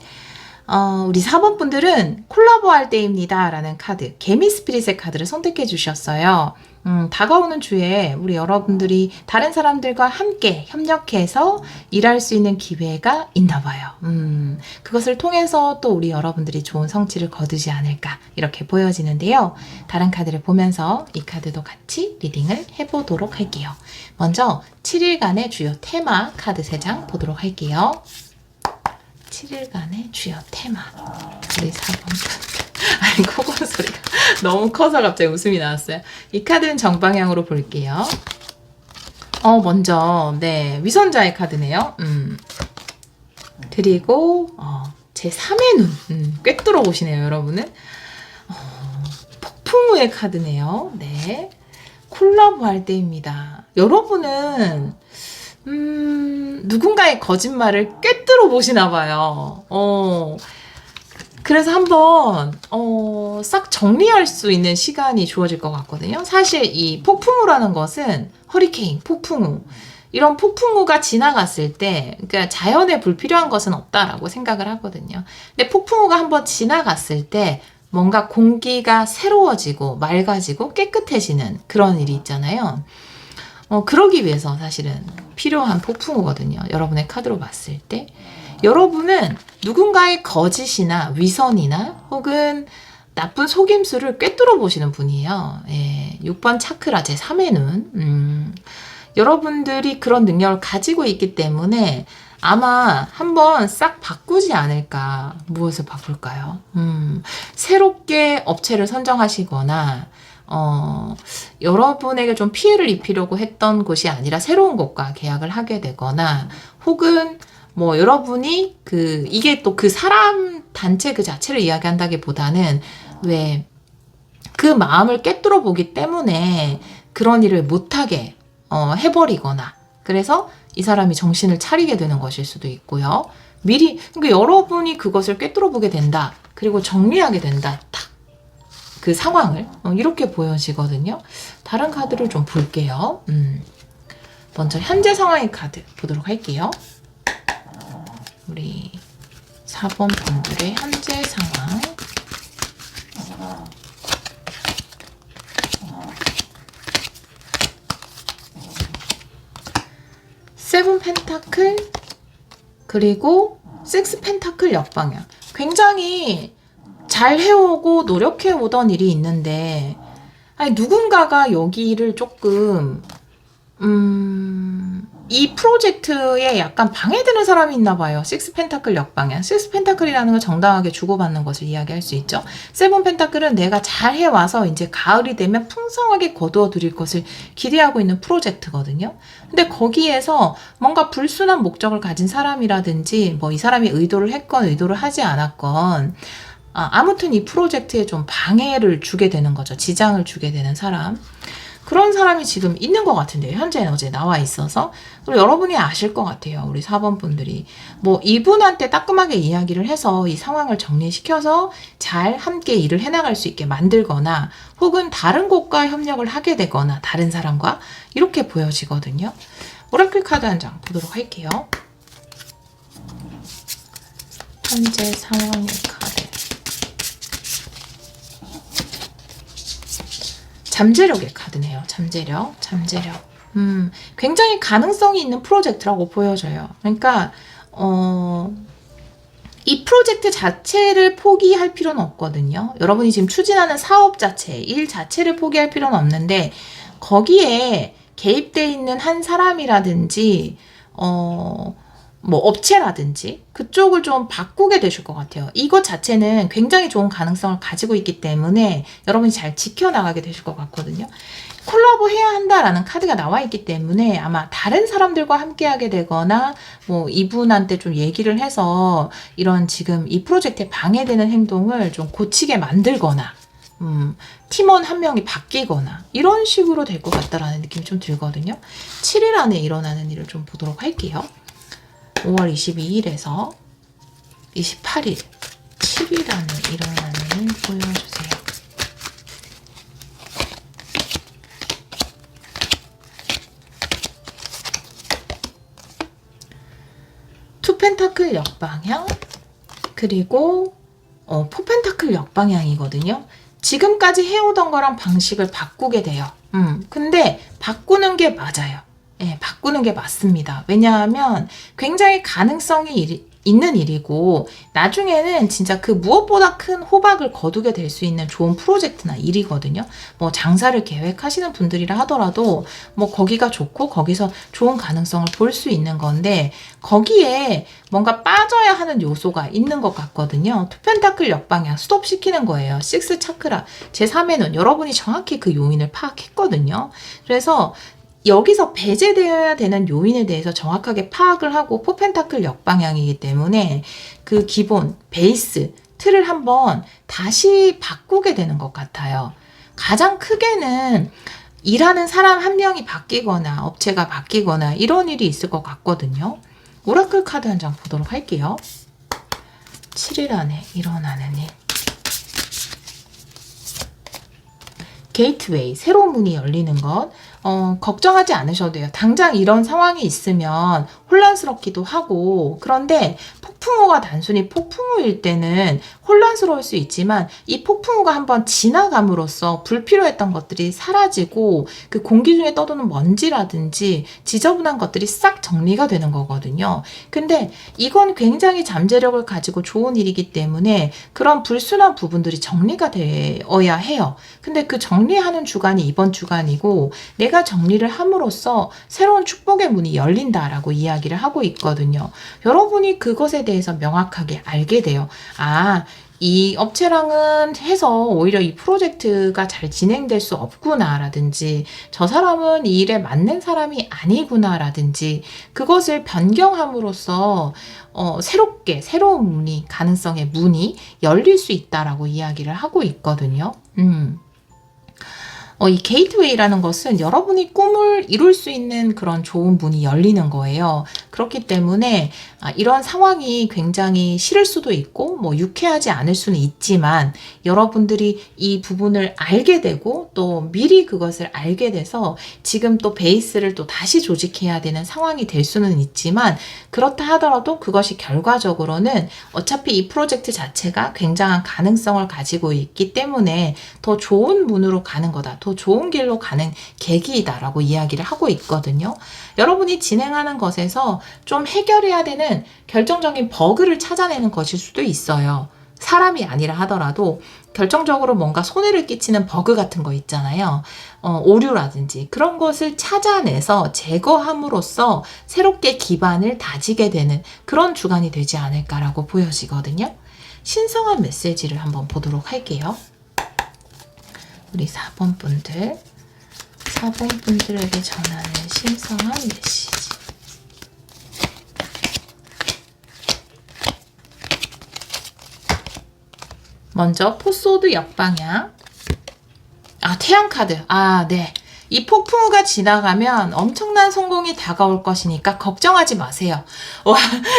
우리 4번 분들은 콜라보할 때입니다 라는 카드, 개미 스피릿의 카드를 선택해 주셨어요. 다가오는 주에 우리 여러분들이 다른 사람들과 함께 협력해서 일할 수 있는 기회가 있나 봐요. 그것을 통해서 또 우리 여러분들이 좋은 성취를 거두지 않을까 이렇게 보여지는데요. 다른 카드를 보면서 이 카드도 같이 리딩을 해보도록 할게요. 먼저 7일간의 주요 테마 카드 3장 보도록 할게요. 7일간의 주요 테마 우리 4번 카드 아니, 코골 소리가 너무 커서 갑자기 웃음이 나왔어요. 이 카드는 정방향으로 볼게요. 먼저, 네, 위선자의 카드네요. 그리고, 제 3의 눈. 꿰뚫어 보시네요, 여러분은. 폭풍우의 카드네요. 네. 콜라보 할 때입니다. 여러분은, 누군가의 거짓말을 꿰뚫어 보시나 봐요. 그래서 한번 싹 정리할 수 있는 시간이 주어질 것 같거든요. 사실 이 폭풍우라는 것은 허리케인, 폭풍우 이런 폭풍우가 지나갔을 때 그러니까 자연에 불필요한 것은 없다라고 생각을 하거든요. 근데 폭풍우가 한번 지나갔을 때 뭔가 공기가 새로워지고 맑아지고 깨끗해지는 그런 일이 있잖아요. 그러기 위해서 사실은 필요한 폭풍우거든요. 여러분의 카드로 봤을 때. 여러분은 누군가의 거짓이나 위선이나 혹은 나쁜 속임수를 꿰뚫어 보시는 분이에요. 예, 6번 차크라 제 3의 눈. 여러분들이 그런 능력을 가지고 있기 때문에 아마 한번 싹 바꾸지 않을까. 무엇을 바꿀까요? 새롭게 업체를 선정하시거나 여러분에게 좀 피해를 입히려고 했던 곳이 아니라 새로운 곳과 계약을 하게 되거나 혹은 뭐 여러분이 이게 또 그 사람 단체 그 자체를 이야기한다기보다는 왜 그 마음을 꿰뚫어 보기 때문에 그런 일을 못하게 해버리거나 그래서 이 사람이 정신을 차리게 되는 것일 수도 있고요. 미리 그러니까 여러분이 그것을 꿰뚫어 보게 된다. 그리고 정리하게 된다. 딱 그 상황을 이렇게 보여지거든요. 다른 카드를 좀 볼게요. 먼저 현재 상황의 카드 보도록 할게요. 우리 4번 분들의 현재 상황. 세븐 펜타클 그리고 식스 펜타클 역방향. 굉장히 잘 해오고 노력해오던 일이 있는데 아니 누군가가 여기를 조금 이 프로젝트에 약간 방해되는 사람이 있나 봐요. 식스 펜타클 역방향. 식스 펜타클이라는 건 정당하게 주고받는 것을 이야기할 수 있죠. 세븐 펜타클은 내가 잘 해와서 이제 가을이 되면 풍성하게 거두어 드릴 것을 기대하고 있는 프로젝트거든요. 근데 거기에서 뭔가 불순한 목적을 가진 사람이라든지 뭐 이 사람이 의도를 했건 의도를 하지 않았건 아무튼 이 프로젝트에 좀 방해를 주게 되는 거죠. 지장을 주게 되는 사람. 그런 사람이 지금 있는 것 같은데요. 현재 에너지에 나와 있어서. 그리고 여러분이 아실 것 같아요. 우리 4번 분들이. 뭐 이분한테 따끔하게 이야기를 해서 이 상황을 정리시켜서 잘 함께 일을 해나갈 수 있게 만들거나 혹은 다른 곳과 협력을 하게 되거나 다른 사람과 이렇게 보여지거든요. 오라클 카드 한 장 보도록 할게요. 현재 상황의 카드. 잠재력의 카드네요. 잠재력. 굉장히 가능성이 있는 프로젝트라고 보여져요. 그러니까 이 프로젝트 자체를 포기할 필요는 없거든요. 여러분이 지금 추진하는 사업 자체, 일 자체를 포기할 필요는 없는데 거기에 개입되어 있는 한 사람이라든지 뭐 업체라든지 그쪽을 좀 바꾸게 되실 것 같아요. 이것 자체는 굉장히 좋은 가능성을 가지고 있기 때문에 여러분이 잘 지켜나가게 되실 것 같거든요. 콜라보 해야 한다라는 카드가 나와 있기 때문에 아마 다른 사람들과 함께 하게 되거나 뭐 이분한테 좀 얘기를 해서 이런 지금 이 프로젝트에 방해되는 행동을 좀 고치게 만들거나 팀원 한 명이 바뀌거나 이런 식으로 될 것 같다라는 느낌이 좀 들거든요. 7일 안에 일어나는 일을 좀 보도록 할게요. 5월 22일에서 28일, 7일 안에 일어나는 일 보여주세요. 투 펜타클 역방향, 그리고 포 펜타클 역방향이거든요. 지금까지 해오던 거랑 방식을 바꾸게 돼요. 근데 바꾸는 게 맞아요. 예, 바꾸는 게 맞습니다. 왜냐하면 굉장히 가능성이 있는 일이고 나중에는 진짜 그 무엇보다 큰 호박을 거두게 될 수 있는 좋은 프로젝트나 일이거든요. 뭐 장사를 계획하시는 분들이라 하더라도 뭐 거기가 좋고 거기서 좋은 가능성을 볼 수 있는 건데 거기에 뭔가 빠져야 하는 요소가 있는 것 같거든요. 투펜타클 역방향 스톱시키는 거예요. 식스 차크라 제3의 눈 여러분이 정확히 그 요인을 파악했거든요. 그래서 여기서 배제되어야 되는 요인에 대해서 정확하게 파악을 하고 포펜타클 역방향이기 때문에 그 기본 베이스 틀을 한번 다시 바꾸게 되는 것 같아요. 가장 크게는 일하는 사람 한 명이 바뀌거나 업체가 바뀌거나 이런 일이 있을 것 같거든요. 오라클 카드 한 장 보도록 할게요. 7일 안에 일어나는 일. 게이트웨이, 새로운 문이 열리는 것. 걱정하지 않으셔도 돼요. 당장 이런 상황이 있으면 혼란스럽기도 하고, 그런데 폭풍우가 단순히 폭풍우일 때는 혼란스러울 수 있지만, 이 폭풍우가 한번 지나감으로써 불필요했던 것들이 사라지고, 그 공기 중에 떠도는 먼지라든지 지저분한 것들이 싹 정리가 되는 거거든요. 근데 이건 굉장히 잠재력을 가지고 좋은 일이기 때문에 그런 불순한 부분들이 정리가 되어야 해요. 근데 그 정리하는 주간이 이번 주간이고, 내가 정리를 함으로써 새로운 축복의 문이 열린다라고 이야기를 하고 있거든요. 여러분이 그것에 대해서 명확하게 알게 돼요. 아, 이 업체랑은 해서 오히려 이 프로젝트가 잘 진행될 수 없구나라든지 저 사람은 이 일에 맞는 사람이 아니구나라든지 그것을 변경함으로써 새롭게 새로운 문이 가능성의 문이 열릴 수 있다라고 이야기를 하고 있거든요. 이 게이트웨이라는 것은 여러분이 꿈을 이룰 수 있는 그런 좋은 문이 열리는 거예요. 그렇기 때문에 이런 상황이 굉장히 싫을 수도 있고 뭐 유쾌하지 않을 수는 있지만 여러분들이 이 부분을 알게 되고 또 미리 그것을 알게 돼서 지금 또 베이스를 또 다시 조직해야 되는 상황이 될 수는 있지만 그렇다 하더라도 그것이 결과적으로는 어차피 이 프로젝트 자체가 굉장한 가능성을 가지고 있기 때문에 더 좋은 문으로 가는 거다. 더 좋은 길로 가는 계기이다라고 이야기를 하고 있거든요. 여러분이 진행하는 것에서 좀 해결해야 되는 결정적인 버그를 찾아내는 것일 수도 있어요. 사람이 아니라 하더라도 결정적으로 뭔가 손해를 끼치는 버그 같은 거 있잖아요. 오류라든지 그런 것을 찾아내서 제거함으로써 새롭게 기반을 다지게 되는 그런 주간이 되지 않을까라고 보여지거든요. 신성한 메시지를 한번 보도록 할게요. 우리 4번 분들에게 전하는 신성한 메시지. 먼저 포소드 역방향. 태양 카드. 네. 이 폭풍우가 지나가면 엄청난 성공이 다가올 것이니까 걱정하지 마세요. 와,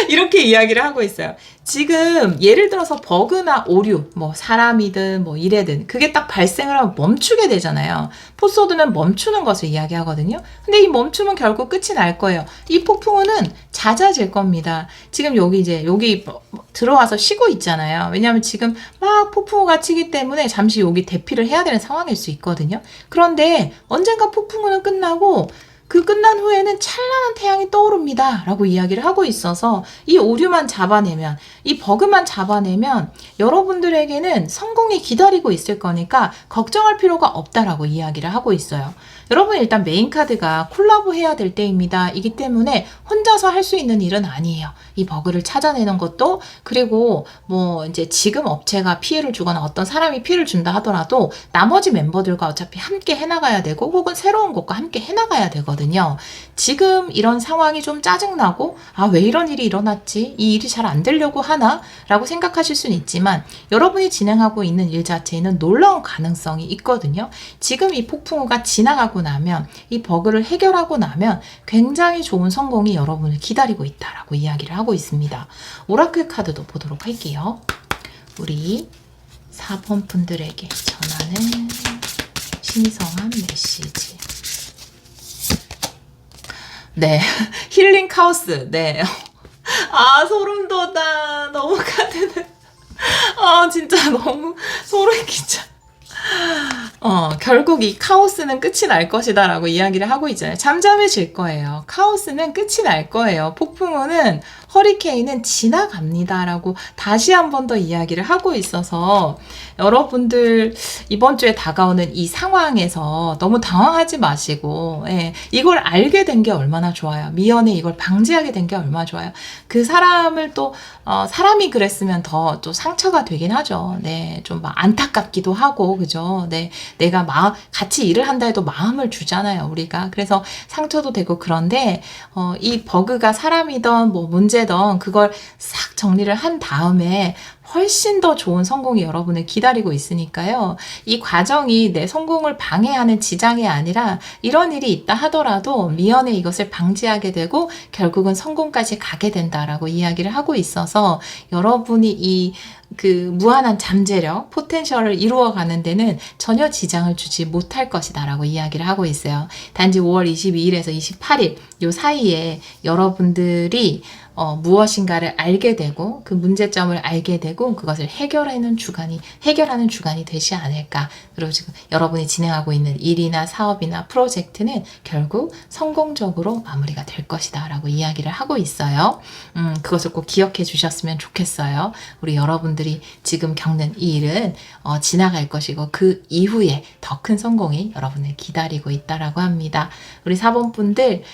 이렇게 이야기를 하고 있어요. 지금 예를 들어서 버그나 오류, 뭐 사람이든 뭐 일이든 그게 딱 발생을 하면 멈추게 되잖아요. 포소드는 멈추는 것을 이야기하거든요. 근데 이 멈춤은 결국 끝이 날 거예요. 이 폭풍우는 잦아질 겁니다. 지금 여기 들어와서 쉬고 있잖아요. 왜냐하면 지금 막 폭풍우가 치기 때문에 잠시 여기 대피를 해야 되는 상황일 수 있거든요. 그런데 언젠가 폭풍우는 끝나고 그 끝난 후에는 찬란한 태양이 떠오릅니다 라고 이야기를 하고 있어서 이 오류만 잡아내면, 이 버그만 잡아내면 여러분들에게는 성공이 기다리고 있을 거니까 걱정할 필요가 없다라고 이야기를 하고 있어요. 여러분 일단 메인 카드가 콜라보 해야 될 때입니다 이기 때문에 혼자서 할 수 있는 일은 아니에요. 이 버그를 찾아내는 것도, 그리고 뭐 이제 지금 업체가 피해를 주거나 어떤 사람이 피해를 준다 하더라도 나머지 멤버들과 어차피 함께 해나가야 되고 혹은 새로운 곳과 함께 해나가야 되거든요. 지금 이런 상황이 좀 짜증나고 왜 이런 일이 일어났지? 이 일이 잘 안 되려고 하나? 라고 생각하실 수는 있지만 여러분이 진행하고 있는 일 자체에는 놀라운 가능성이 있거든요. 지금 이 폭풍우가 지나가고 나면, 이 버그를 해결하고 나면 굉장히 좋은 성공이 여러분을 기다리고 있다라고 이야기를 하고 있습니다. 오라클 카드도 보도록 할게요. 우리 4번 분들에게 전하는 신성한 메시지. 네, 힐링 카오스. 네. 소름 돋아. 너무 카드는. 진짜 너무 소름 끼쳐. 결국 이 카오스는 끝이 날 것이다 라고 이야기를 하고 있잖아요. 잠잠해질 거예요. 카오스는 끝이 날 거예요. 폭풍우는 허리케인은 지나갑니다라고 다시 한 번 더 이야기를 하고 있어서 여러분들 이번 주에 다가오는 이 상황에서 너무 당황하지 마시고 이걸 알게 된 게 얼마나 좋아요. 미연에 이걸 방지하게 된 게 얼마나 좋아요. 그 사람을 또 사람이 그랬으면 더 또 상처가 되긴 하죠. 네, 좀 막 안타깝기도 하고 그죠. 네, 내가 같이 일을 한다 해도 마음을 주잖아요, 우리가. 그래서 상처도 되고 그런데 이 버그가 사람이던 뭐 문제던 그걸 싹 정리를 한 다음에 훨씬 더 좋은 성공이 여러분을 기다리고 있으니까요. 이 과정이 내 성공을 방해하는 지장이 아니라 이런 일이 있다 하더라도 미연에 이것을 방지하게 되고 결국은 성공까지 가게 된다라고 이야기를 하고 있어서 여러분이 그 무한한 잠재력, 포텐셜을 이루어가는 데는 전혀 지장을 주지 못할 것이다 라고 이야기를 하고 있어요. 단지 5월 22일에서 28일 요 사이에 여러분들이 무엇인가를 알게 되고 그 문제점을 알게 되고 그것을 해결하는 주간이 되지 않을까. 그리고 지금 여러분이 진행하고 있는 일이나 사업이나 프로젝트는 결국 성공적으로 마무리가 될 것이다 라고 이야기를 하고 있어요. 그것을 꼭 기억해 주셨으면 좋겠어요. 우리 여러분들이 지금 겪는 이 일은 지나갈 것이고 그 이후에 더 큰 성공이 여러분을 기다리고 있다라고 합니다. 우리 사번분들이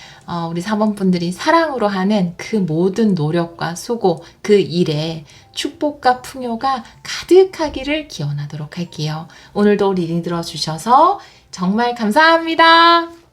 사랑으로 하는 그 모든 노력과 수고, 그 일에 축복과 풍요가 가득하기를 기원하도록 할게요. 오늘도 리딩 들어주셔서 정말 감사합니다.